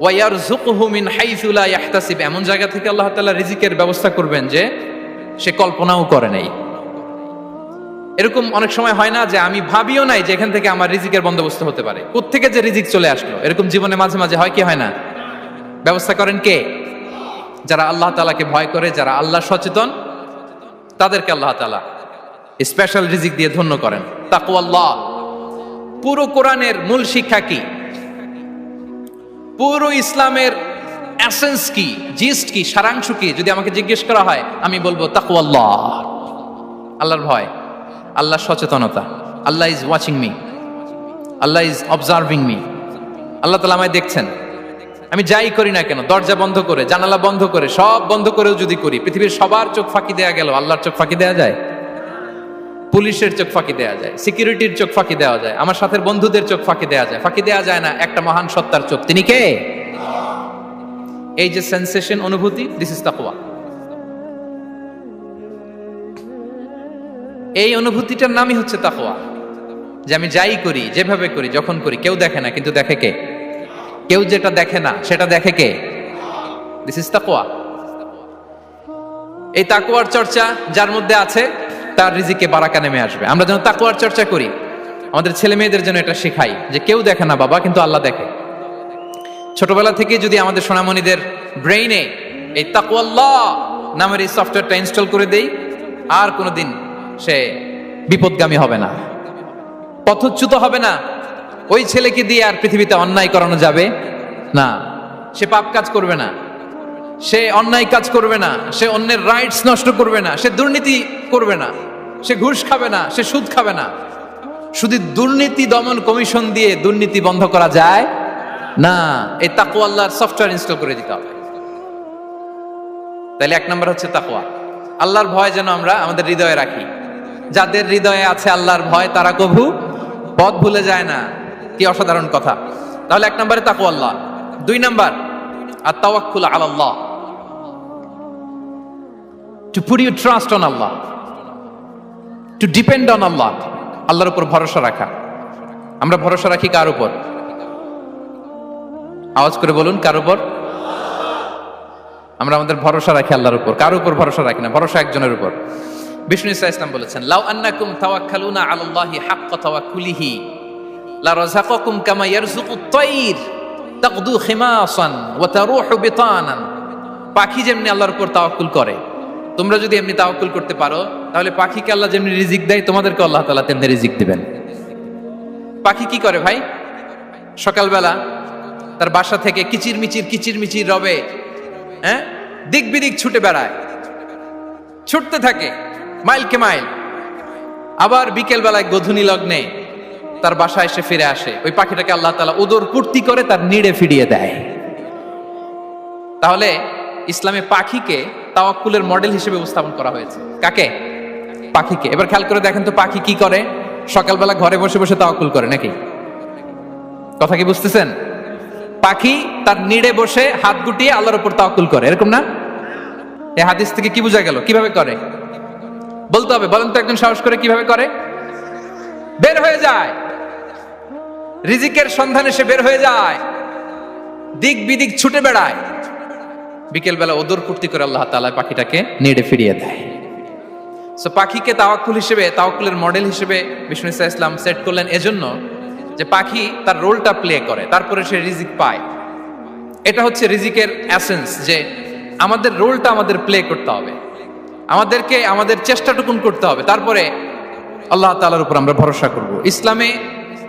ওয়া ইয়ারযুকহু মিন হাইসু লা ইয়াহতাসিব, এমন জায়গা থেকে আল্লাহ তাআলা রিজিকের ব্যবস্থা করবেন যে সে কল্পনাও করে নাই। এরকম অনেক সময় হয় না যে আমি ভাবিও নাই যে এখান থেকে আমার রিজিকের বন্দোবস্ত হতে পারে, কোত্থেকে যে রিজিক চলে আসলো। এরকম জীবনে মাঝে মাঝে হয় কি হয় না? ব্যবস্থা করেন কে? যারা আল্লাহ তাআলাকে ভয় করে, যারা আল্লাহ সচেতন, তাদেরকে আল্লাহ তাআলা স্পেশাল রিজিক দিয়ে ধন্য করেন। তাকওয়াল্লাহ। পুরো কোরআনের মূল শিক্ষা কি? পুরো ইসলামের এসেন্স কি, জিস্ট কি, সারাংশ কি? যদি আমাকে জিজ্ঞেস করা হয়, আমি বলবো তাকওয়াল্লাহ, আল্লাহর ভয়, আল্লাহ সচেতনতা। Allah is watching me, Allah is observing me. Allah তাআলা আমায় দেখছেন। আমি যাই করি না কেন, দরজা বন্ধ করে, জানালা বন্ধ করে, সব বন্ধ করেও যদি করি, পৃথিবীর সবার চোখ ফাঁকি দেয়া গেল, আল্লাহর চোখ ফাঁকি দেয়া যায়? পুলিশের চোখ ফাঁকি দেয়া যায়, সিকিউরিটির চোখ ফাঁকি দেওয়া যায়, আমার সাথের বন্ধুদের চোখ ফাঁকি দেয়া যায়, ফাঁকি দেয়া যায় না একটা মহান সত্তার চোখ। তিনি কে? এই যে সেন্সেশন, অনুভূতি, দিস ইজ তাকওয়া। এই অনুভূতিটার নামই হচ্ছে তাকওয়া। যে আমি যাই করি, যেভাবে করি, যখন করি, কেউ দেখে না, কিন্তু দেখে কে? কেউ যেটা দেখে না সেটা দেখে কে? দিস ইজ তাকওয়া। এই তাকওয়ার চর্চা যার মধ্যে আছে, তার রিজিকে বারাকা নেমে আসবে। আমরা যেন তাকওয়ার চর্চা করি, আমাদের ছেলে মেয়েদের জন্য এটা শেখাই যে কেউ দেখে না বাবা, কিন্তু আল্লাহ দেখে। ছোটবেলা থেকে যদি আমাদের সোনামণিদের ব্রেইনে এই তাকওয়াল্লাহ নামের এই সফটওয়্যারটা ইনস্টল করে দেই, আর কোনোদিন সে বিপদগামী হবে না, পথচ্যুত হবে না। ওই ছেলেকে দিয়ে আর পৃথিবীতে অন্যায় করানো যাবে না। সে পাপ কাজ করবে না, সে অন্যায় কাজ করবে না, সে অন্যের রাইটস নষ্ট করবে না, সে দুর্নীতি করবে না, সে ঘুষ খাবে না, সে সুদ খাবে না। শুধু দুর্নীতি দমন কমিশন দিয়ে দুর্নীতি বন্ধ করা যায় না। এই তাকওয়া আল্লাহর সফটওয়্যার ইনস্টল করে দিতে হবে। তাহলে এক নম্বর হচ্ছে তাকওয়া। আল্লাহর ভয় যেন আমরা আমাদের হৃদয়ে রাখি। যাদের হৃদয়ে আছে আল্লাহর ভয়, তারা কভু পথ ভুলে যায় না। কি অসাধারণ কথা! তাহলে এক নম্বরে তাকওয়া আল্লাহ। দুই নম্বর আত-তাওয়াক্কুল আলাল্লাহ, to put your trust on Allah, to depend on Allah, আল্লাহর উপর ভরসা রাখা। আমরা ভরসা রাখি কার উপর? আওয়াজ করে বলুন, কার উপর? আমরা আমাদের ভরসা রাখি আল্লাহর উপর, কার উপর ভরসা রাখি না, ভরসা একজনের উপর। বিষ্ণু ইসা ইসলাম বলেছেন, লাউ আন্নাকুম তাওয়াক্কালুনা আলাল্লাহি হাক্কা তাওয়াক্কুলিহি লা রাযাকাকুম কামা ইয়ারযুকুত তায়র তাকদু খিমাসান ওয়া তারুহু বিতানান। পাখি যেমনি আল্লাহর উপর তাওয়াক্কুল করে, তোমরা যদি এমনি তাওয়াক্কুল করতে পারো, তাহলে পাখিকে আল্লাহ যেমনি রিজিক দেয়, তোমাদেরকে আল্লাহ তাআলা তেমনি রিজিক দিবেন। পাখি কি করে ভাই? সকালবেলা তার বাসা থেকে কিচিরমিচির রবে, দিক বিদিক ছুটে বেড়ায়, ছুটতে থাকে মাইলকে মাইল। আবার বিকেল বেলায় গোধূলি লগ্নে তার বাসায় এসে ফিরে আসে। ওই পাখিটাকে আল্লাহ তাআলা উদর পূর্তি করে তার নিড়ে ফিরিয়ে দেয়। তাহলে ইসলামে পাখিকে তাওয়াক্কুলের মডেল হিসেবে উপস্থাপন করা হয়েছে। কাকে? পাখিকে। এবার খেয়াল করে দেখেন তো, পাখি কি করে? সকালবেলা ঘরে বসে বসে তাওয়াক্কুল করে নাকি? কথা কি বুঝতেছেন? পাখি তার নিড়ে বসে হাত গুটিয়ে আল্লাহর উপর তাওয়াক্কুল করে, এরকম না? এই হাদিস থেকে কি বোঝা গেল? কিভাবে করে বলতে হবে, বলেন তো একজন সাহস করে। কিভাবে করে? বের হয়ে যায়, রিজিকের সন্ধানে সে বের হয়ে যায়, দিক বিদিক ছুটে বেড়ায়। বিকেল বেলা ওদর পূর্তি করে আল্লাহ তাআলা পাখিটাকে নিড়ে ফিরিয়ে দেয়। সো পাখিকে তাওয়াক্কুল হিসেবে, তাওয়াক্কুলের মডেল হিসেবে বিষ্ণু ইসা ইসলাম সেট করলেন এজন্য যে পাখি তার রোলটা প্লে করে, তারপরে সে রিজিক পায়। এটা হচ্ছে রিজিকের এসেন্স, যে আমাদের রোলটা আমাদের প্লে করতে হবে, আমাদেরকে আমাদের চেষ্টাটুকুন করতে হবে, তারপরে আল্লাহ তাআলার উপর আমরা ভরসা করব। ইসলামে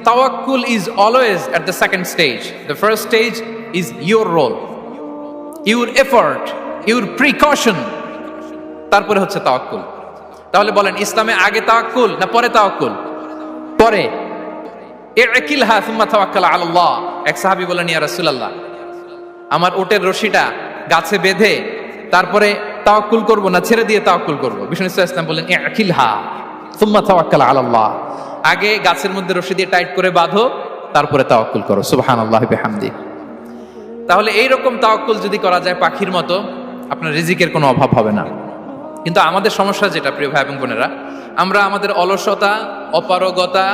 Tawakkul is always at the second stage. The first stage is your role, your effort, your precaution. তারপরে হচ্ছে তাওয়াক্কুল। তাহলে বলেন ইসলামে আগে তাওয়াক্কুল না পরে তাওয়াক্কুল? পরে। ইকিলহা সুম্মা তাওয়াক্কাল আলাল্লাহ। এক সাহাবী বলেন, ইয়া রাসূলুল্লাহ, আমার ওটের রশিটা গাছে বেঁধে তারপরে তাওয়াক্কুল করব না ছেড়ে দিয়ে তাওয়াক্কুল করব? বিষ্ণু সাল্লাল্লাহু আলাইহি ওয়াসাল্লাম বলেন, ইকিলহা সুম্মা তাওয়াক্কাল আলাল্লাহ। আগে গাছের মধ্যে রশি দিয়ে টাইট করে বাঁধো, তারপরে তাওয়াক্কুল করো। সুবহানাল্লাহি বিহামদি। তাহলে এইরকম তাওয়াক্কুল যদি করা যায় পাখির মতো, আপনার রিজিকের কোনো অভাব হবে না। কিন্তু আমাদের সমস্যা যেটা, প্রিয় ভাই এবং বোনেরা, আমরা আমাদের অলসতা, অপারগতা,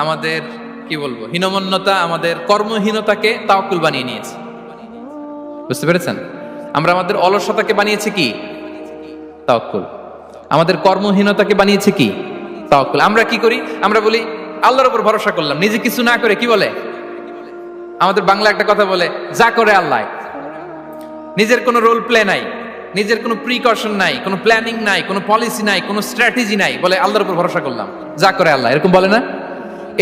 আমাদের কি বলবো হীনমন্যতা, আমাদের কর্মহীনতাকে তাওয়াক্কুল বানিয়ে নিয়েছি। বুঝতে পেরেছেন? আমরা আমাদের অলসতাকে বানিয়েছি কি? তাওয়াক্কুল। আমাদের কর্মহীনতাকে বানিয়েছি কি? তাওয়াক্কুল। আমরা কি করি? আমরা বলি আল্লাহর উপর ভরসা করলাম, নিজে কিছু না করে। কি বলে আমাদের বাংলা একটা কথা বলে, যা করে আল্লাহ। নিজের কোনো রোল প্লে নাই, নিজের কোনো প্রিকশন নাই, কোনো প্ল্যানিং নাই, কোনো পলিসি নাই, কোনো স্ট্র্যাটেজি নাই, বলে আল্লাহর উপর ভরসা করলাম, যা করে আল্লাহ। এরকম বলে না?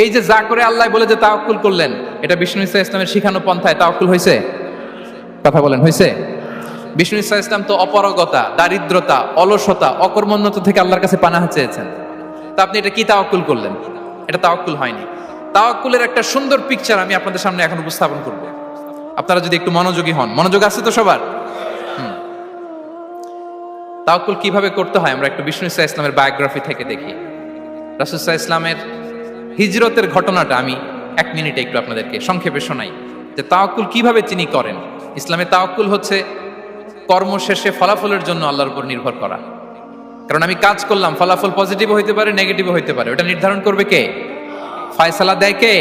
এই যে যা করে আল্লাহ বলে যে তাওয়াক্কুল করলেন, এটা বিষ্ণু ঈসা ইসলামের শিখানো পন্থায় তাওয়াক্কুল হয়েছে? কথা বলেন, হয়েছে? বিষ্ণু ঈসা ইসলাম তো অপারগতা, দারিদ্রতা, অলসতা, অকর্মণ্যতা থেকে আল্লাহর কাছে পানাহ চেয়েছেন। তা আপনি এটা কি তাওয়াক্কুল করলেন? এটা তাওয়াক্কুল হয়নি। তাওয়াক্কুলের একটা সুন্দর পিকচার আমি আপনাদের সামনে এখন উপস্থাপন করব, আপনারা যদি একটু মনোযোগী হন। মনোযোগ আছে তো সবার? তাওয়াক্কুল কিভাবে করতে হয় আমরা একটু বিষ্ণু ঈসা ইসলামের বায়োগ্রাফি থেকে দেখি। রাসূল সাল্লাল্লাহু আলাইহি ওয়াসাল্লামের হিজরতের ঘটনাটা আমি 1 মিনিটে একটু আপনাদেরকে সংক্ষেপে শোনাই, যে তাওয়াক্কুল কিভাবে তিনি করেন। ইসলামে তাওয়াক্কুল হচ্ছে কর্ম শেষে ফলাফলের জন্য আল্লাহর উপর নির্ভর করা। কারণ আমি কাজ করলাম, ফলাফল পজিটিভ হইতে পারে, নেগেটিভ হইতে পারে, ওটা নির্ধারণ করবে কে? ফয়সালা দেয় কে?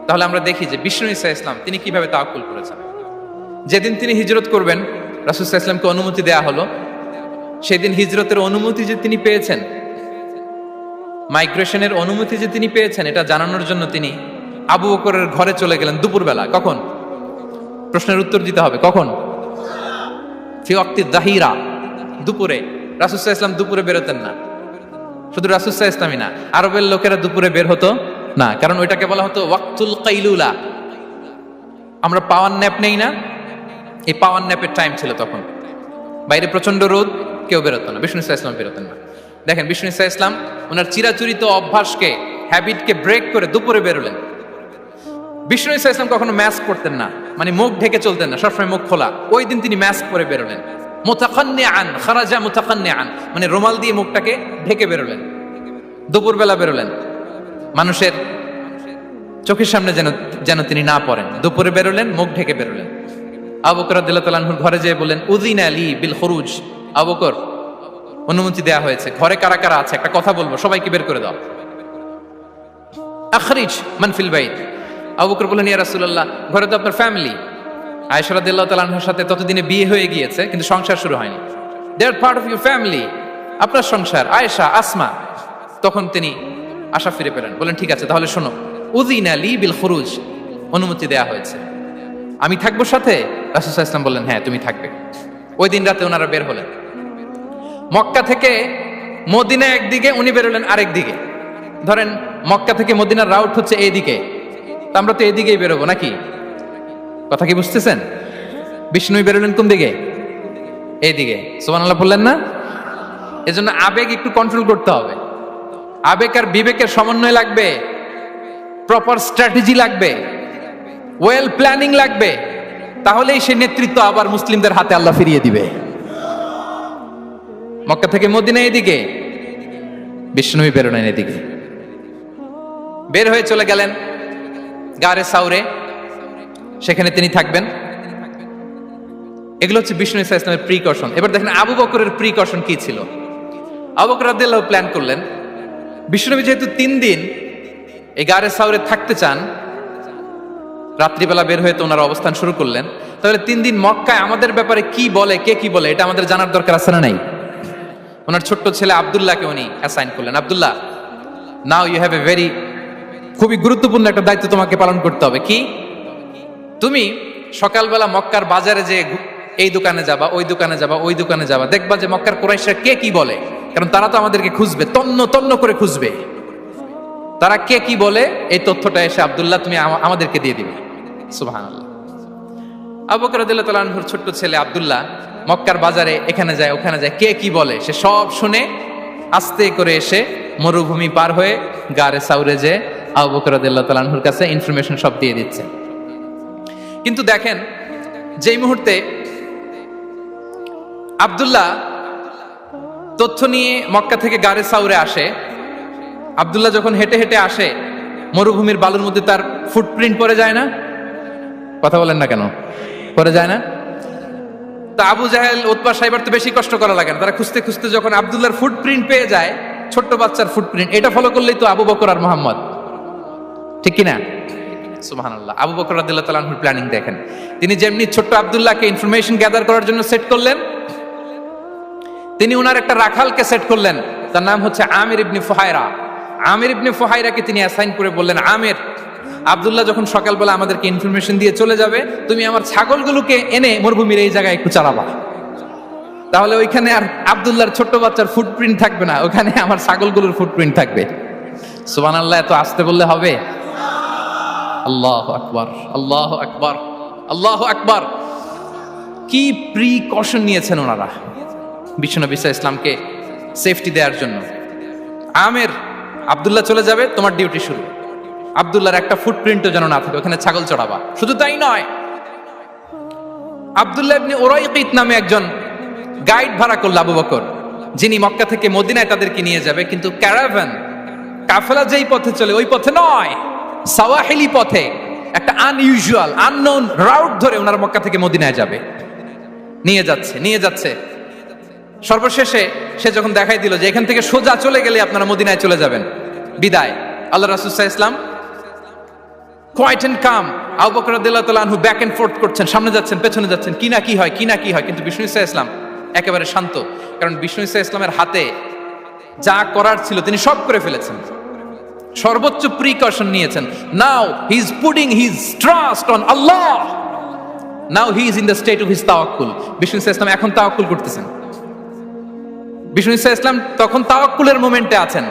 তাহলে আমরা দেখি যে বিষ্ণু ঈসা ইসলাম তিনি কিভাবে তাওয়াক্কুল করেছেন। যেদিন তিনি হিজরত করবেন, রাসূল সাল্লাল্লাহু আলাইহি ওয়াসাল্লামকে অনুমতি দেয়া হলো। সেদিন হিজরতের অনুমতি যে তিনি পেয়েছেন, মাইগ্রেশনের অনুমতি যে তিনি পেয়েছেন, এটা জানানোর জন্য তিনি আবু বকরের ঘরে চলে গেলেন দুপুরবেলা। কখন? প্রশ্নের উত্তর দিতে হবে। কখন? ফি ওয়াক্তি যাহিরা, দুপুরে। রাসূল সাল্লাল্লাহু আলাইহি ওয়াসাল্লাম দুপুরে বেরোতেন না। শুধু রাসূল সাল্লাল্লাহু আলাইহি ওয়াসাল্লামই না, আরবের লোকেরা দুপুরে বের হতো না, কারণ ওইটাকে বলা হতো ওয়াক্তুল কাইলুলা। আমরা পাওয়ার ন্যাপ নেই না, এই পাওয়ার ন্যাপের টাইম ছিল তখন। বাইরে প্রচন্ড রোদ, কেউ বেরোতো না, বিষ্ণু ঈসা ইসলাম বেরোতেন না। দেখেন বিষ্ণু ঈসা ইসলাম ওনার চিরাচরিত অভ্যাসকে, হ্যাবিটকে ব্রেক করে দুপুরে বেরোলেন। বিষ্ণু ঈসা ইসলাম কখনো মাস্ক পরতেন না, মানে মুখ ঢেকে চলতেন না, সবসময় মুখ খোলা। ওই দিন তিনি মাস্ক পরে বেরোলেন। মুতাকান্নিআন, খারাজা মুতাকান্নিআন, মানে রুমাল দিয়ে মুখটাকে ঢেকে বেরোলেন, দুপুরবেলা বেরোলেন। মানুষের চোখের সামনে যেন তিনি না পড়েন, দুপুরে বেরোলেন, মুখ ঢেকে বেরোলেন। আবু বকর রাদিয়াল্লাহু তাআলা আনহুর ঘরে যেয়ে বলেন, উযিনা লি বিল খুরুজ। আবু বকর, অনুমতি দেয়া হয়েছে, ঘরে কারা কারা আছে একটা কথা বলবো, সবাইকে বের করে দাও। আখরিজ মান ফিল বাইত। আবু বকর বলেন, ইয়া রাসূলুল্লাহ, ঘরে তো আপনার ফ্যামিলি। আয়েশা রাদিয়াল্লাহু তাআলা আনহার সাথে ততদিনে বিয়ে হয়ে গিয়েছে, কিন্তু সংসার শুরু হয়নি। দে আর পার্ট অফ ইউর ফ্যামিলি, আপনার সংসার, আয়েশা, আসমা। তখন তিনি আশা ফিরে পেলেন, বলেন ঠিক আছে তাহলে শোনো, উযিনা লি বিল খুরুজ, অনুমতি দেয়া হয়েছে, আমি থাকবো সাথে? রাসূল সাল্লাল্লাহু আলাইহি ওয়াসাল্লাম বললেন, হ্যাঁ তুমি থাকবে। ওই দিন রাতে ওনারা বের হলেন। মক্কা থেকে মদিনা একদিকে, উনি বেরোলেন আরেক দিকে। ধরেন মক্কা থেকে মদিনার রাউট হচ্ছে এইদিকে, তা আমরা তো এইদিকেই বেরোবো নাকি? কথা কি বুঝতেছেন? বিষ্ণু বেরোলেন কোন দিকে? এইদিকে। সুবহানাল্লাহ বললেন না? এজন্য আবেগ একটু কন্ট্রোল করতে হবে। আবেগ আর বিবেকের সমন্বয় লাগবে, প্রপার স্ট্র্যাটেজি লাগবে, ওয়েল প্ল্যানিং লাগবে, তাহলেই সেই নেতৃত্ব আবার মুসলিমদের হাতে আল্লাহ ফিরিয়ে দিবে। মক্কা থেকে মদিনা এদিকে, বিষ্ণু বেরোলেন এদিকে। বের হয়ে চলে গেলেন গারে সাউরে, সেখানে তিনি থাকবেন। এগুলো হচ্ছে বিষ্ণু ঈসা ইসলামের প্রিকশন। এবার দেখেন আবু বকরের প্রিকশন কি ছিল। আবু বকর রাদিয়াল্লাহু প্ল্যান করলেন, বিষ্ণুনবী যেহেতু 3 দিন এই গারে সাউরে থাকতে চান, রাত্রিবেলা বের হয়ে তো ওনার অবস্থান শুরু করলেন, তাহলে 3 দিন মক্কায় আমাদের ব্যাপারে কি বলে, কে কি বলে, এটা আমাদের জানার দরকার আছে না নাই? ওনার ছোট্ট ছেলে আব্দুল্লাহকে উনি অ্যাসাইন করলেন। Abdullah, now you have a very, খুবই গুরুত্বপূর্ণ একটা দায়িত্ব তোমাকে পালন করতে হবে। কি? তুমি সকালবেলা মক্কার বাজারে যে এই দোকানে যাবা, ওই দোকানে যাবা, ওই দোকানে যাবা, দেখবা যে মক্কার কুরাইশরা কে কি বলে, কারণ তারা তো আমাদেরকে খুঁজবে, তন্ন তন্ন করে খুঁজবে। তারা কে কি বলে এই তথ্যটা এসে আব্দুল্লাহ তুমি আমাদেরকে দিয়ে দিবে। সুবহানাল্লাহ। আবু বকর রাদিয়াল্লাহু তাআলা আনহুর ছোট্ট ছেলে আব্দুল্লাহ মক্কার বাজারে এখানে যায় ওখানে যায়, কে কি বলে সে সব শুনে আস্তে করে এসে মরুভূমি পার হয়ে গারে সাউরে যে আবু বকর রাদিয়াল্লাহু তাআলা আনহুর কাছে ইনফরমেশন সব দিয়ে দিচ্ছে। কিন্তু দেখেন, যেই মুহূর্তে আব্দুল্লাহ তথ্য নিয়ে মক্কা থেকে গারে সাউরে আসে, আব্দুল্লাহ যখন হেঁটে হেঁটে আসে মরুভূমির বালুর মধ্যে তার ফুটপ্রিন্ট পড়ে যায় না? কথা বলেন না কেন? পড়ে যায় না? তা আবু জাহেল উতবা সাহেবার তো বেশি কষ্ট করা লাগে না, তারা খুঁজতে খুঁজতে যখন আব্দুল্লাহর ফুটপ্রিন্ট পেয়ে যায়, ছোট্ট বাচ্চার ফুটপ্রিন্ট, এটা ফলো করলেই তো আবু বকর আর মুহাম্মদ, ঠিক কিনা? সুবহানাল্লাহ। আবু বকর রাদিয়াল্লাহু তাআলা আনহুর প্ল্যানিং দেখেন, তিনি যেমনি ছোট্ট আব্দুল্লাহকে ইনফরমেশন গ্যাদার করার জন্য সেট করলেন, তিনি উনার একটা রাখালকে সেট করলেন, তার নাম হচ্ছে আমির ইবনে ফুহায়রা। আমির ইবনে ফুহায়রাকে তিনি অ্যাসাইন করে বললেন, আমির, আব্দুল্লাহ যখন সকালবেলা আমাদেরকে ইনফরমেশন দিয়ে চলে যাবে, তুমি আমার ছাগলগুলোকে এনে মরুভূমির এই জায়গায় একটু চালাবা, তাহলে ওইখানে আর আব্দুল্লাহর ছোট্ট বাচ্চার ফুটপ্রিন্ট থাকবে না, ওখানে আমার ছাগলগুলোর ফুটপ্রিন্ট থাকবে। সুবহানাল্লাহ। এত আসতে বললে হবে? আল্লাহু আকবার, আল্লাহু আকবার, আল্লাহু আকবার। কি প্রিকশন নিয়েছেন ওনারা বিশ্বনবী সাল্লাল্লাহু আলাইহি ইসলামকে সেফটি দেওয়ার জন্য। আমির, আব্দুল্লাহ চলে যাবে, তোমার ডিউটি শুরু, আব্দুল্লাহর একটা ফুটপ্রিন্টও যেন না থাকে, ওখানে ছাগল চড়াবা। শুধু তাই নয়, আব্দুল্লাহ ইবনে উরাইকিত নামে একজন গাইড ভাড়া করল আবু বকর, যিনি মক্কা থেকে মদিনায় তাদেরকে নিয়ে যাবে, কিন্তু ক্যারাভান কাফেলা যেই পথে চলে ওই পথে নয়, সাওয়াহিলি পথে, একটা আনইউজুয়াল আননোন রাউট ধরে ওনার মক্কা থেকে মদিনায় যাবে। নিয়ে যাচ্ছে সর্বশেষে সে যখন দেখাই দিল যে এখান থেকে সোজা চলে গেলে আপনারা মদিনায় চলে যাবেন, বিদায়। আল্লাহ রাসূল সাল্লাল্লাহু আলাইহি ওয়াসাল্লাম কোয়াইট এন্ড কাম, আবু বকর রাদিয়াল্লাহু তাআলা আনহু ব্যাক এন্ড ফোর্থ করছেন, সামনে যাচ্ছেন পেছনে যাচ্ছেন, কি না কি হয়, কিন্তু বিষ্ণু সাল্লাল্লাহু আলাইহি ওয়াসাল্লাম একেবারে শান্ত, কারণ বিষ্ণু সাল্লাল্লাহু আলাইহি ওয়াসাল্লামের হাতে যা করার ছিল তিনি সব করে ফেলেছেন, সর্বোচ্চ প্রিকশন নিয়েছেন। Now he is putting his trust on Allah, now he is in the state of his তাওয়াক্কুল। বিষ্ণু সাল্লাল্লাহু আলাইহি ওয়াসাল্লাম এখন তাওয়াক্কুল করতেছেন, বিষ্ণু সাল্লাল্লাহু আলাইহি ওয়াসাল্লাম তখন তাওয়াক্কুলের মোমেন্টে আছেন।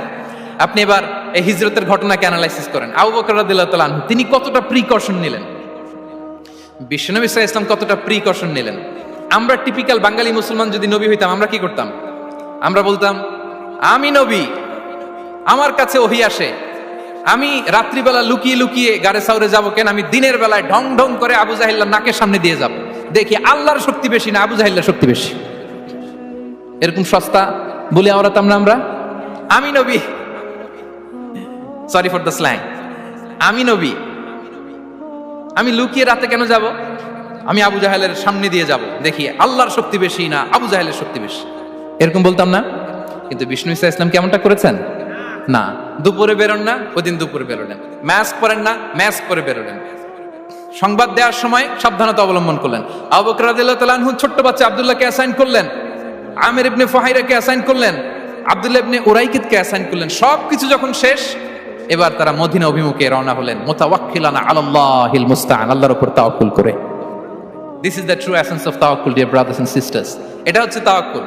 আপনি এবার এই হিজরতের ঘটনাকে অ্যানালাইসিস করেন, আবু বকর রাদিয়াল্লাহু তাআলা আনহু তিনি কতটা প্রিকশন নিলেন, বিশ্বনবী সাল্লাল্লাহু আলাইহি ওয়াসাল্লাম কতটা প্রিকশন নিলেন। আমরা টিপিক্যাল বাঙালি মুসলমান যদি নবী হইতাম আমরা কি করতাম? আমরা বলতাম, আমি নবী, আমার কাছে ওহী আসে, আমি রাত্রিবেলা লুকিয়ে লুকিয়ে গারে সাউরে যাব কেন, আমি দিনের বেলায় ঢং ঢং করে আবু জাহিল্লার নাকের সামনে দিয়ে যাব, দেখি আল্লাহর শক্তি বেশি না আবু জাহিল্লার শক্তি বেশি। এরকম সস্তা বলে আওড়াতাম না আমরা? আমি নবী, সরি ফর দ্য স্ল্যাং, আমি নবী, আমি লুকিয়ে রাতে কেন যাব, আমি আবু জাহেলের সামনে দিয়ে যাব, দেখি আল্লাহর শক্তি বেশি না আবু জাহেলের শক্তি বেশি, এরকম বলতাম না? কিন্তু বিষ্ণু ইসা ইসলাম কেমনটা করেছেন না, দুপুরে বেরোন না, ওই দিন দুপুরে বেরোলেন, মাস্ক পরেন না, মাস্ক পরে বেরোলেন, সংবাদ দেওয়ার সময় সাবধানতা অবলম্বন করলেন। আবু বকর রাদিয়াল্লাহু তাআলা আনহু ছোট্ট বাচ্চা আব্দুল্লাহকে অ্যাসাইন করলেন, আমির ইবনে ফুহাইরাকে অ্যাসাইন করলেন, আব্দুল্লাহ ইবনে উরাইকিতকে অ্যাসাইন করলেন। সবকিছু যখন শেষ, এবার তারা মদিনা অভিমুখে রওনা হলেন, মুতাওয়াক্কিলানা আলাল্লাহিল মুস্তাআন, আল্লাহর উপর তাওয়াক্কুল করে। This is the true essence of তাওয়াক্কুল, ডিয়ার ব্রাদার্স এন্ড সিস্টার্স। এটা হচ্ছে তাওয়াক্কুল।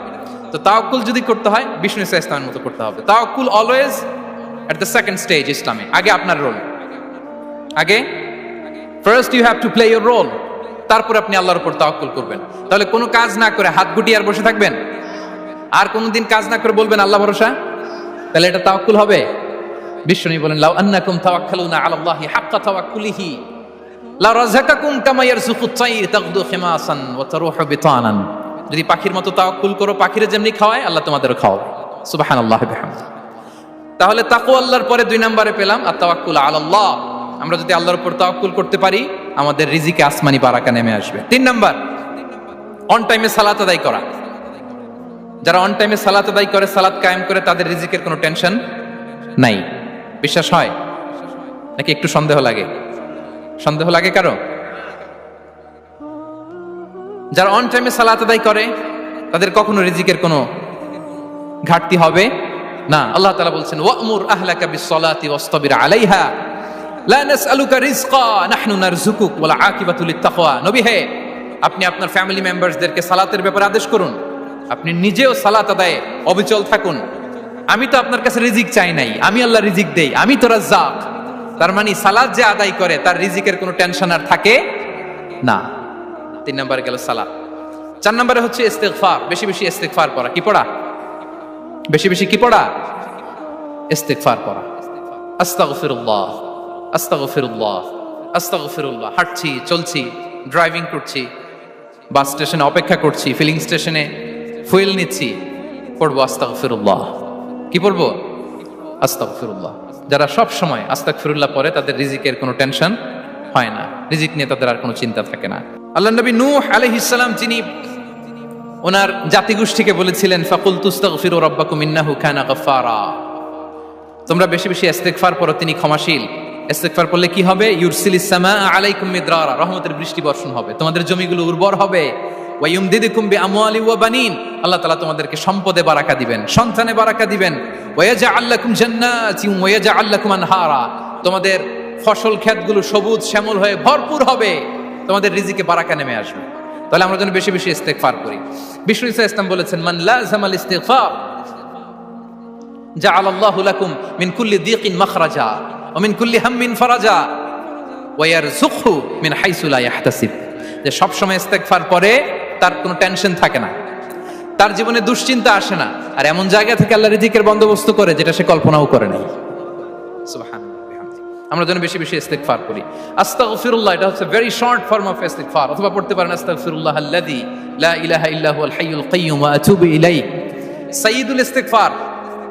তো তাওয়াক্কুল যদি করতে হয় বিষ্ণু ইসা ইসলামের মতো করতে হবে। তাওয়াক্কুল always at the second stage ইসলামে। আগে আপনার রোল, আগে first you have to play your role, তারপর আপনি আল্লাহর উপর তাওয়াক্কুল করবেন। তাহলে কোনো কাজ না করে হাত গুটিয়ে আর বসে থাকবেন, আর কোনোদিন কাজ না করে বলবেন আল্লাহ ভরসা, তাহলে এটা তাওয়াক্কুল হবে? বিশ্বনবী বলেন, লাউ আন্নাকুম তাওয়াক্কালুনা আলাল্লাহি হাক্কা তাওয়াক্কুলিহি লা রাযাকাকুম কামা ইয়ারযুকুত তায়র তাগদু খিমাসান ওয়া তারুহু বিতানান। যদি পাখির মতো তাওয়াক্কুল করো, পাখিরে যেমনি খাওয়ায় আল্লাহ তোমাদেরও খাওয়াবে। সুবহানাল্লাহি বিহামদিহি। তাহলে তাকওয়া আল্লাহর পরে 2 নম্বরে পেলাম আত তাওয়াক্কুল আলাল্লাহ। আমরা যদি আল্লাহর উপর তাওয়াক্কুল করতে পারি, আমাদের রিজিকে আসমানি বারাকা নেমে আসবে। 3 নাম্বার, অন টাইমে সালাত আদায় করা। যারা অন টাইমে সালাত আদায় করে, সালাত কায়েম করে, তাদের রিজিকের কোনো টেনশন নাই। বিশ্বাস হয় নাকি একটু সন্দেহ লাগে? সন্দেহ লাগে কারো? যারা অন টাইমে সালাত আদায় করে তাদের কখনো রিজিকের কোনো ঘাটতি হবে না। আল্লাহ তাআলা বলছেন, ওয়া'মুর আহলাকা বিস-সালাতি ওয়াসতাবির আলাইহা লা নাসআলুকা রিজকা নাহনু নারযুকুক ওয়াল আকিবাতু লিত-তাকওয়া। নবী হে, আপনি আপনার ফ্যামিলি মেম্বারসদেরকে সালাতের ব্যাপারে আদেশ করুন, আপনি নিজেও সালাত আদায়ে অবিচল থাকুন, আমি তো আপনার কাছে রিজিক চাই নাই, আমি আল্লাহ রিজিক দেই, আমি তো রাজ্জাক। তার মানে সালাত যে আদায় করে তার রিজিকের কোনো টেনশন আর থাকে না। 3 নম্বরে গেল সালাত। 4 নম্বরে হচ্ছে ইস্তিগফার, বেশি বেশি ইস্তিগফার পড়া। কি পড়া? বেশি বেশি কি পড়া? ইস্তিগফার পড়া। আস্তাগফিরুল্লাহ, আস্তাগফিরুল্লাহ, আস্তাগফিরুল্লাহ। হাঁটছি, চলছি, ড্রাইভিং করছি, বাস স্টেশনে অপেক্ষা করছি, ফিলিং স্টেশনে ফুয়েল নিচ্ছি, পড়বো আস্তাগফিরুল্লাহ। কি পড়বো? আস্তাগফিরুল্লাহ। যারা সব সময় আস্তাগফিরুল্লাহ পড়ে তাদের রিজিকের কোনো টেনশন হয় না, রিজিক নিয়ে তাদের আর কোনো চিন্তা থাকে না। আল্লাহ নবী নূহ আলাইহিস সালাম যিনি ওনার জাতিগোষ্ঠীকে বলেছিলেন ফাকুলতু আস্তাগফিরু রাব্বাকুম ইন্নাহু কানা গাফফারা, তোমরা বেশি বেশি ইস্তিগফার পড়ো, তিনি ক্ষমাশীল। ইস্তিগফার করলে কি হবে? ইউরসিলিস সামাআ আলাইকুম মিদরারা, রহমতের বৃষ্টি বর্ষণ হবে, তোমাদের জমিগুলো উর্বর হবে। ওয়া ইউমদিদুকুম বিআমওয়ালি ওয়া বানিন, আল্লাহ তাআলা তোমাদেরকে সম্পদে বারাকা দিবেন, সন্তানে বারাকা দিবেন। ওয়া ইয়াজআল লাকুম জান্নাতিন ওয়া ইয়াজআল লাকুম আনহারা, তোমাদের ফসল ক্ষেতগুলো সবুজ শ্যামল হয়ে ভরপুর হবে, তোমাদের রিজিকে বারাকা নেমে আসবে। তাহলে আমরা যেন বেশি বেশি ইস্তিগফার করি। বিষ্ণু ইসা ইসলাম বলেছেন মান লাযামাল ইস্তিগফার জাআলাল্লাহু লাকুম মিন কুল্লি দিকিন মাখরাজা ওয়া মিন কুল্লি হাম্মিন ফারাজা ওয়া ইয়ারযুকহু মিন হাইসু লা ইয়াহতাসিব, যে সব সময় ইস্তিগফার পরে তার কোনো টেনশন থাকে না, তার জীবনে দুশ্চিন্তা আসে না, আর এমন জায়গা থেকে আল্লাহ রিজিকের বন্দোবস্ত করে যেটা সে কল্পনাও করে নাই। সুবহানাল্লাহ। আমরা যেন বেশি বেশি ইস্তিগফার করি। আস্তাগফিরুল্লাহ, এটা হচ্ছে ভেরি শর্ট ফর্ম অফ ইস্তিগফার। অথবা পড়তে পারেন আস্তাগফিরুল্লাহ আল্লাযী লা ইলাহা ইল্লা হুয়াল হাইয়ুল কাইয়্যুম ওয়া আতুবু ইলাইহি। সাইয়্যিদুল ইস্তিগফার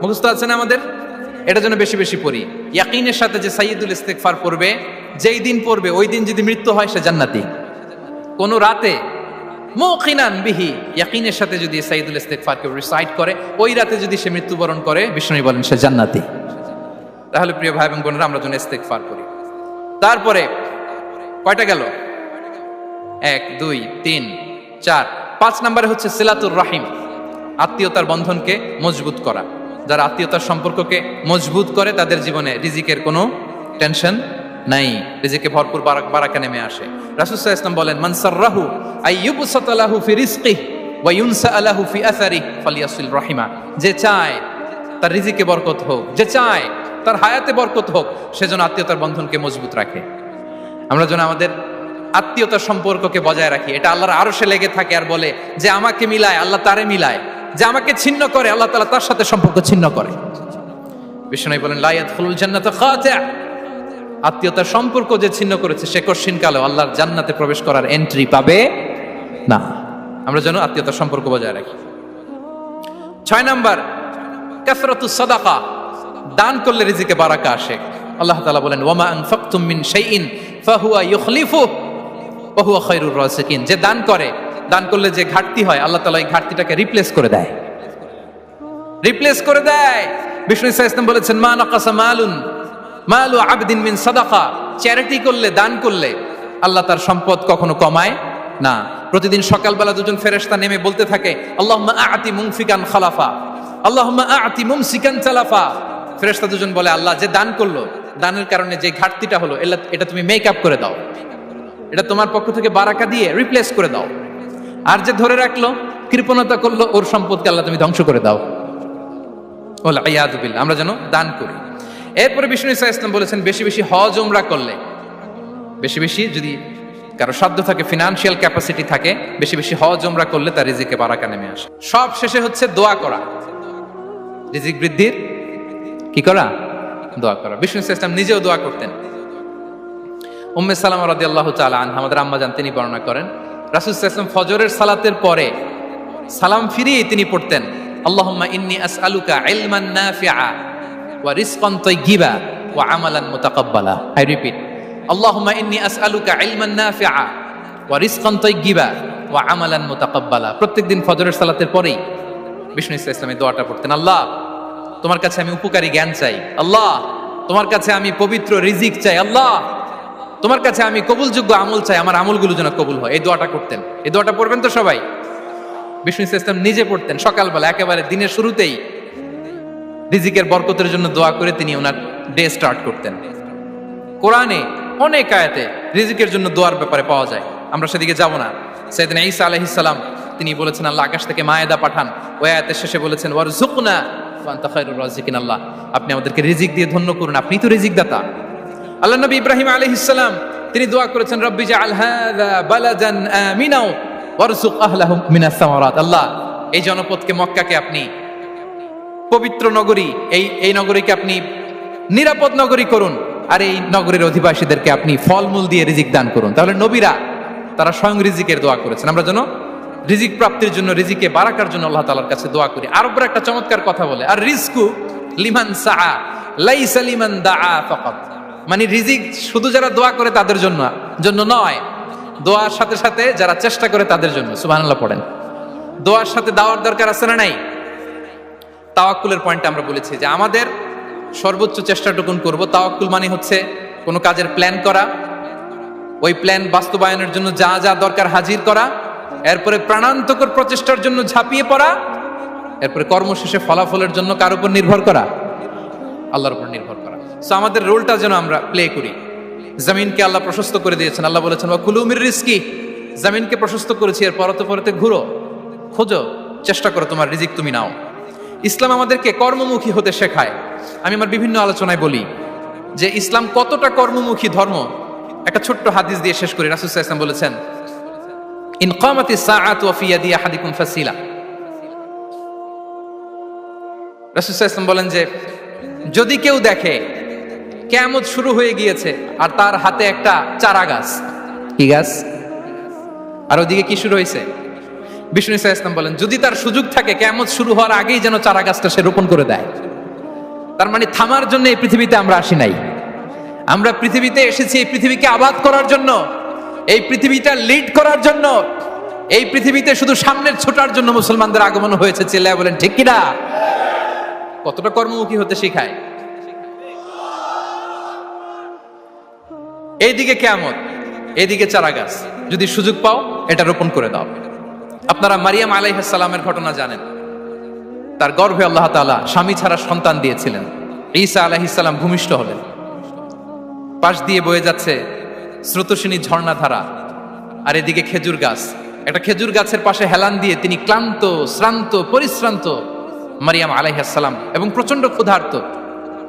মুখস্থ আছে না আমাদের? এটা যেন বেশি বেশি পড়ি। ইয়াকিনের সাথে যে সাইয়্যিদুল ইস্তিগফার পড়বে, যেই দিন পড়বে ওই দিন যদি মৃত্যু হয় সে জান্নাতি। কোন রাতে মুকিনান বিহি, ইয়াকিনের সাথে যদি সাইয়্যিদুল ইস্তিগফারকে রিসাইট করে, ওই রাতে যদি সে মৃত্যুবরণ করে, বিষ্ণু বলেন সে জান্নাতি। তাহলে প্রিয় ভাই এবং বোনেরা, আমরা যেন ইস্তিগফার করি। তারপরে কয়টা গেল? 1 2 3 4 5 নম্বরে হচ্ছে সিলাতুর রাহিম, আত্মীয়তার বন্ধনকে মজবুত করা। যারা আত্মীয়তার সম্পর্ককে মজবুত করে তাদের জীবনে রিজিকের কোনো টেনশন নাই, রিজিকে ভরপুর বারাকা নেমে আসে। রাসূল সাল্লাল্লাহু আলাইহি ওয়াসাল্লাম বলেন মান সাররাহু আইয়ুবসাতা লাহু ফি রিজকিহি ওয়া ইউনসা লাহু ফি আসারিহি ফালিয়াসিল রাহিমা, যে চায় তার রিজিকে বরকত হোক, যে চায় তার হায়াতে বরকত হোক, সেজন্য আত্মীয়তার বন্ধনকে মজবুত রাখে। আমরা যেন আমাদের আত্মীয়তার সম্পর্ককে বজায় রাখি। এটা আল্লাহর আরশে লেগে থাকে আর বলে যে আমাকে মিলায় আল্লাহ তারে মিলায়, যে আমাকে ছিন্ন করে আল্লাহ তাআলা তার সাথে সম্পর্ক ছিন্ন করে। বিষ্ণু বলেন লা ইয়াদখুলুল জান্নাতা খাতি', আত্মীয়তার সম্পর্ক যে ছিন্ন করেছে সে কশিনকালেও আল্লাহর জান্নাতে প্রবেশ করার এন্ট্রি পাবে না। আমরা যেন আত্মীয়তার সম্পর্ক বজায় রাখি। 6 নাম্বার কাসরাতুস সাদাকা, দান করলে রিজিকে বারাকা আসে। আল্লাহ তাআলা বলেন ওয়ামা আনফাকতুম মিন শাইইন ফাহুয়া ইউখলিফু ওয়া হুয়া খায়রুর রাযিকিন, যে দান করে, দান করলে যে ঘাটতি হয় আল্লাহ তাআলা এই ঘাটতিটাকে রিপ্লেস করে দেয়, রিপ্লেস করে দেয়। বিষ্ণু ইসলাম বলেছেন মা নাকাসা মালু আবদিন মিন সাদাকা, চ্যারিটি করলে, দান করলে আল্লাহ তার সম্পদ কখনো কমায় না। প্রতিদিন সকালবেলা দুজন ফেরেশতা নেমে বলতে থাকে আল্লাহুম্মা আ'তি মুনফিকান খালাফা, আল্লাহুম্মা আ'তি মুমসিকান তালাফা। ফেরেশতা দুজন বলে আল্লাহ, যে দান করলো, দানের কারণে যে ঘাটতিটা হলো এটা তুমি মেকআপ করে দাও, এটা তোমার পক্ষ থেকে বারাকা দিয়ে রিপ্লেস করে দাও। আর যে ধরে রাখলো, কৃপণতা করলো, ওর সম্পদকে আল্লাহ তুমি ধ্বংস করে দাও। ওয়াল ইয়াযু বিল্লাহ। আমরা যেন দান করি। এরপরে বিষ্ণু সাল্লাল্লাহু আলাইহি ওয়াসাল্লাম বলেছেন বেশি বেশি হজ উমরা করলে, বেশি বেশি যদি কারো সাধ্য থাকে, ফিনান্সিয়াল ক্যাপাসিটি থাকে, বেশি বেশি হজ উমরা করলে তার রিজিকে বারাকা নেমে আসে। সব শেষে হচ্ছে দোয়া করা, রিজিক বৃদ্ধির কি করা? দোয়া করা। বিষ্ণু সাল্লাল্লাহু আলাইহি ওয়াসাল্লাম নিজেও দোয়া করতেন। উম্মে সালামা রাদিয়াল্লাহু তাআলা আনহা, আমাদের আম্মা জান, তিনি বর্ণনা করেন রাসূল সাল্লাল্লাহু আলাইহি ওয়াসাল্লাম ফজরের সালাতের পরে সালাম ফিরিয়ে তিনি পড়তেন আল্লাহুম্মা ইন্নী আসআলুকা ইলমান নাফিআ ওয়া রিজকান তাইয়্যিবা ওয়া আমালান মুতাকাব্বালা। আই রিপিট, আল্লাহুম্মা ইন্নী আসআলুকা ইলমান নাফিআ ওয়া রিজকান তাইয়্যিবা ওয়া আমালান মুতাকাব্বালা। প্রত্যেকদিন ফজরের সালাতের পরেই বিষ্ণু ইসলাম এই দোয়াটা পড়তেন। আল্লাহ, তোমার কাছে আমি উপকারী জ্ঞান চাই, আল্লাহ তোমার কাছে আমি পবিত্র রিজিক চাই, আল্লাহ তোমার কাছে আমি কবুলযোগ্য আমল চাই, আমার আমলগুলো যেন কবুল হয়। এই দোয়াটা করতেন। এই দোয়াটা পড়বেন তো সবাই। বিষ্ণু ইসলাম নিজে পড়তেন সকালবেলা, একেবারে দিনের শুরুতেই রিজিকের বরকতের জন্য দোয়া করে তিনি ওনার ডে স্টার্ট করতেন। কোরআনে অনেক আয়াতে রিজিকের জন্য দোয়ার ব্যাপারে পাওয়া যায়, আমরা সেদিকে যাব না। সাইয়েদনা ঈসা আলাইহিস সালাম তিনি বলেছেন আল্লাহ আকাশ থেকে মায়েদা পাঠান, ওই আয়াতের শেষে বলেছেন ওয়ারযুকনা ওয়া আনতা খায়রুর রাযিকিন। আল্লাহ আপনি আমাদেরকে রিজিক দিয়ে ধন্য করুন, আপনিই তো রিজিক দাতা। আল্লাহ নবী ইব্রাহিম আলাইহিস সালাম তিনি দোয়া করেছেন, রব্বি জাআল হাযা বালাদান আমিনা ওয়ারযুক আহলাহু মিনাস সামারাত। আল্লাহ এই জনপদকে, মক্কাকে আপনি পবিত্র নগরী, এই নগরীকে আপনি নিরাপদ নগরী করুন, আর এই নগরীর অধিবাসীদেরকে আপনি ফলমূল দিয়ে রিজিক দান করুন। তাহলে নবীরা তারা স্বয়ং রিজিকের দোয়া করেছেন। আমরা যেন রিজিক প্রাপ্তির জন্য, রিজিকে বারাকার জন্য আল্লাহ তাআলার কাছে দোয়া করি। আরবরা একটা চমৎকার কথা বলে, আর রিজকু লিমান সাআ লাইসা লিমান দাআ ফাকাত। মানে রিজিক শুধু যারা দোয়া করে তাদের জন্য নয়, দোয়ার সাথে সাথে যারা চেষ্টা করে তাদের জন্য। সুবহানাল্লাহ পড়েন। দোয়ার সাথে দাওয়ার দরকার আছে না নাই? তাওয়াক্কুলের পয়েন্টে আমরা বলেছি যে আমাদের সর্বোচ্চ চেষ্টাটুকুন করব। তাওয়াক্কুল মানে হচ্ছে কোনো কাজের প্ল্যান করা, ওই প্ল্যান বাস্তবায়নের জন্য যা যা দরকার হাজির করা, এরপরে প্রাণান্তকর প্রচেষ্টার জন্য ঝাঁপিয়ে পড়া, এরপরে কর্মশেষে ফলাফলের জন্য কার উপর নির্ভর করা? আল্লাহর উপর নির্ভর করা। সো আমাদের রোলটা যেন আমরা প্লে করি। জমিনকে আল্লাহ প্রশস্ত করে দিয়েছেন, আল্লাহ বলেছেন ওয়া কুলু মির রিজকি, জমিনকে প্রশস্ত করেছি, এর পরতে পরতে ঘুরো, খোঁজো, চেষ্টা করো তোমার রিজিক তুমি নাও। ইসলাম আমাদেরকে কর্মমুখী হতে শেখায়। আমি আমার বিভিন্ন আলোচনায় বলি যে ইসলাম কতটা কর্মমুখী ধর্ম। একটা ছোট্ট হাদিস দিয়ে শেষ করি। রাসূল সাল্লাল্লাহু আলাইহি ওয়াসাল্লাম বলেছেন, ইন কামাতিস সাআতু ওয়া ফি ইয়াদি আহাদিকুম ফাসিলা। রাসূল সাল্লাল্লাহু আলাইহি ওয়াসাল্লাম বলেন যে যদি কেউ দেখে কিয়ামত শুরু হয়ে গিয়েছে আর তার হাতে একটা চারা গাছ, কি গাছ? আর ওদিকে কি শুরু হয়েছে? বিষ্ণু সাল্লাল্লাহু আলাইহি ওয়াসাল্লাম বলেন যদি তার সুযোগ থাকে কিয়ামত শুরু হওয়ার আগেই যেন চারা গাছটা সে রোপণ করে দেয়। তার মানে থামার জন্য এই পৃথিবীতে আমরা আসি নাই। আমরা পৃথিবীতে এসেছি এই পৃথিবীকে আবাদ করার জন্য, এই পৃথিবীটা লিড করার জন্য। এই পৃথিবীতে শুধু সামনের ছোটার জন্য মুসলমানদের আগমন হয়েছে। চিল্লায়া বলেন ঠিক কিনা? কতটা কর্মমুখী হতে শেখায়। এইদিকে কিয়ামত, এইদিকে চারা গাছ, যদি সুযোগ পাও এটা রোপণ করে দাও। আপনারা মারিয়াম আলাইহিস সালামের ঘটনা জানেন। তার গর্ভে আল্লাহ তাআলা স্বামী ছাড়া সন্তান দিয়েছিলেন। ঈসা আলাইহিস সালাম ভূমিষ্ঠ হলেন। পাশ দিয়ে বয়ে যাচ্ছে স্রোতস্বিনী ঝর্ণাধারা, আর এদিকে খেজুর গাছ। একটা খেজুর গাছের পাশে হেলান দিয়ে তিনি ক্লান্ত, শ্রান্ত, পরিশ্রান্ত মারিয়াম আলাইহিস সালাম, এবং প্রচন্ড ক্ষুধার্ত।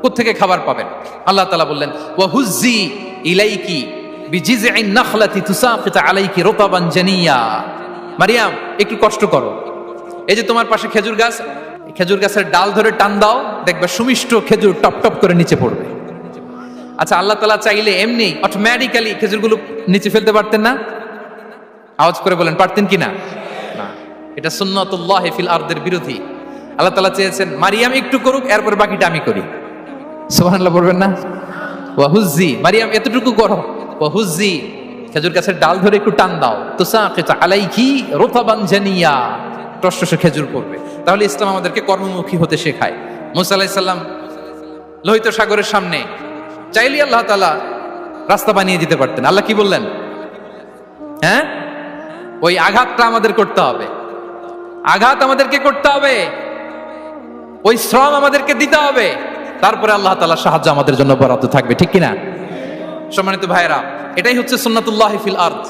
কোত্থেকে খাবার পাবেন? আল্লাহ তাআলা বললেন ওয়া হুজ্জি ইলাইকি বিজিযইন নাখলাতি তুসাকিত আলাইকি রুতাবান জানিয়া। মারিয়াম একটু কষ্ট করো, এই যে তোমার পাশে খেজুর গাছ, খেজুর গাছের ডাল ধরে টান দাও, দেখবে সুমিষ্ট খেজুর টপ টপ করে নিচে পড়বে। আচ্ছা, আল্লাহ তাআলা চাইলে এমনি অটোমেটিক্যালি খেজুরগুলো নিচে ফেলতে পারতেন না? আওয়াজ করে বলেন পারতেন কি না? না, এটা সুন্নাতুল্লাহি ফিল আরদের বিরোধী। আল্লাহ তাআলা চেয়েছেন মারিয়াম একটু করুক, এরপর বাকিটা আমি করি। সুবহানাল্লাহ বলবেন না? ওয়া হুজ্জি, মারিয়াম এতটুকু করো, ওয়া হুজ্জি খেজুর গাছের ডাল ধরে একটু টান দাও, তুসাকিত আলাইকি রুতাবান জানিয়া, টসটসে খেজুর পড়বে। তাহলে ইসলাম আমাদেরকে কর্মমুখী হতে শেখায়। মুসা আলাইহিস সালাম লোহিত সাগরের সামনে চাইলে আল্লাহ তাআলা রাস্তা বানিয়ে দিতে পারতেন। আল্লাহ কি বললেন? হ্যাঁ, ওই আঘাতটা আমাদের করতে হবে, আঘাত আমাদেরকে করতে হবে, ওই শ্রম আমাদেরকে দিতে হবে, তারপরে আল্লাহ তাআলার সাহায্য আমাদের জন্য বরাদ্দ থাকবে। ঠিক কিনা? সম্মানিত ভাইরা, এটাই হচ্ছে সুন্নাতুল্লাহি ফিল আরদ।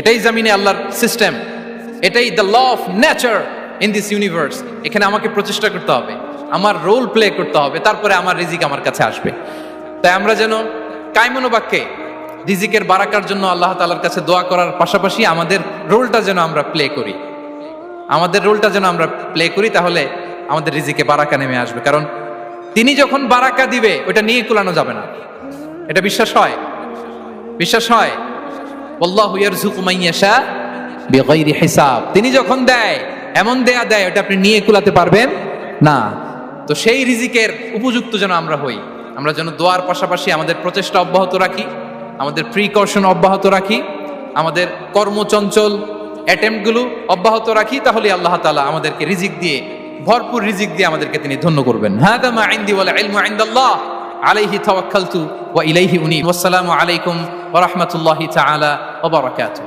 এটাই জমিনে আল্লাহর সিস্টেম, এটাই the law of nature in this universe. এখানে আমাকে প্রচেষ্টা করতে হবে, আমার রোল প্লে করতে হবে, তারপরে আমার রিজিক আমার কাছে আসবে। তাই আমরা যেন কায়মনোবাক্যে রিজিকের বারাকার জন্য আল্লাহ তাআলার কাছে দোয়া করার পাশাপাশি আমাদের রোলটা যেন আমরা প্লে করি, আমাদের রোলটা যেন আমরা প্লে করি, তাহলে আমাদের রিজিকে বারাকা নেমে আসবে। কারণ তিনি যখন বারাকা দিবে ওটা নিয়ে কুলানো যাবে না। এটা বিশ্বাস হয়? বিশ্বাস হয়? আল্লাহু ইয়ারযুকু মান ইয়াশা বিগাইরি হিসাব। তিনি যখন দেয় এমন দেয় ওটা আপনি নিয়ে কুলাতে পারবেন না। তো সেই রিজিকের উপযুক্ত যেন আমরা হই। আমরা যেন দোয়ার পাশাপাশি আমাদের প্রচেষ্টা অব্যাহত রাখি, আমাদের প্রিকশন অব্যাহত রাখি, আমাদের কর্মচঞ্চল অ্যাটেম্পটগুলো অব্যাহত রাখি, তাহলে আল্লাহ তাআলা আমাদেরকে রিজিক দিয়ে, ভরপুর রিজিক দিয়ে আমাদেরকে তিনি ধন্য করবেন। হাদা মা ইনদি ওয়াল ইলমু ইনদাল্লাহ আলাইহি তাওয়াক্কালতু ওয়া ইলাইহি উনীব। ওয়াসসালামু আলাইকুম ওয়া রাহমাতুল্লাহি তাআলা ওয়া বারাকাতুহু।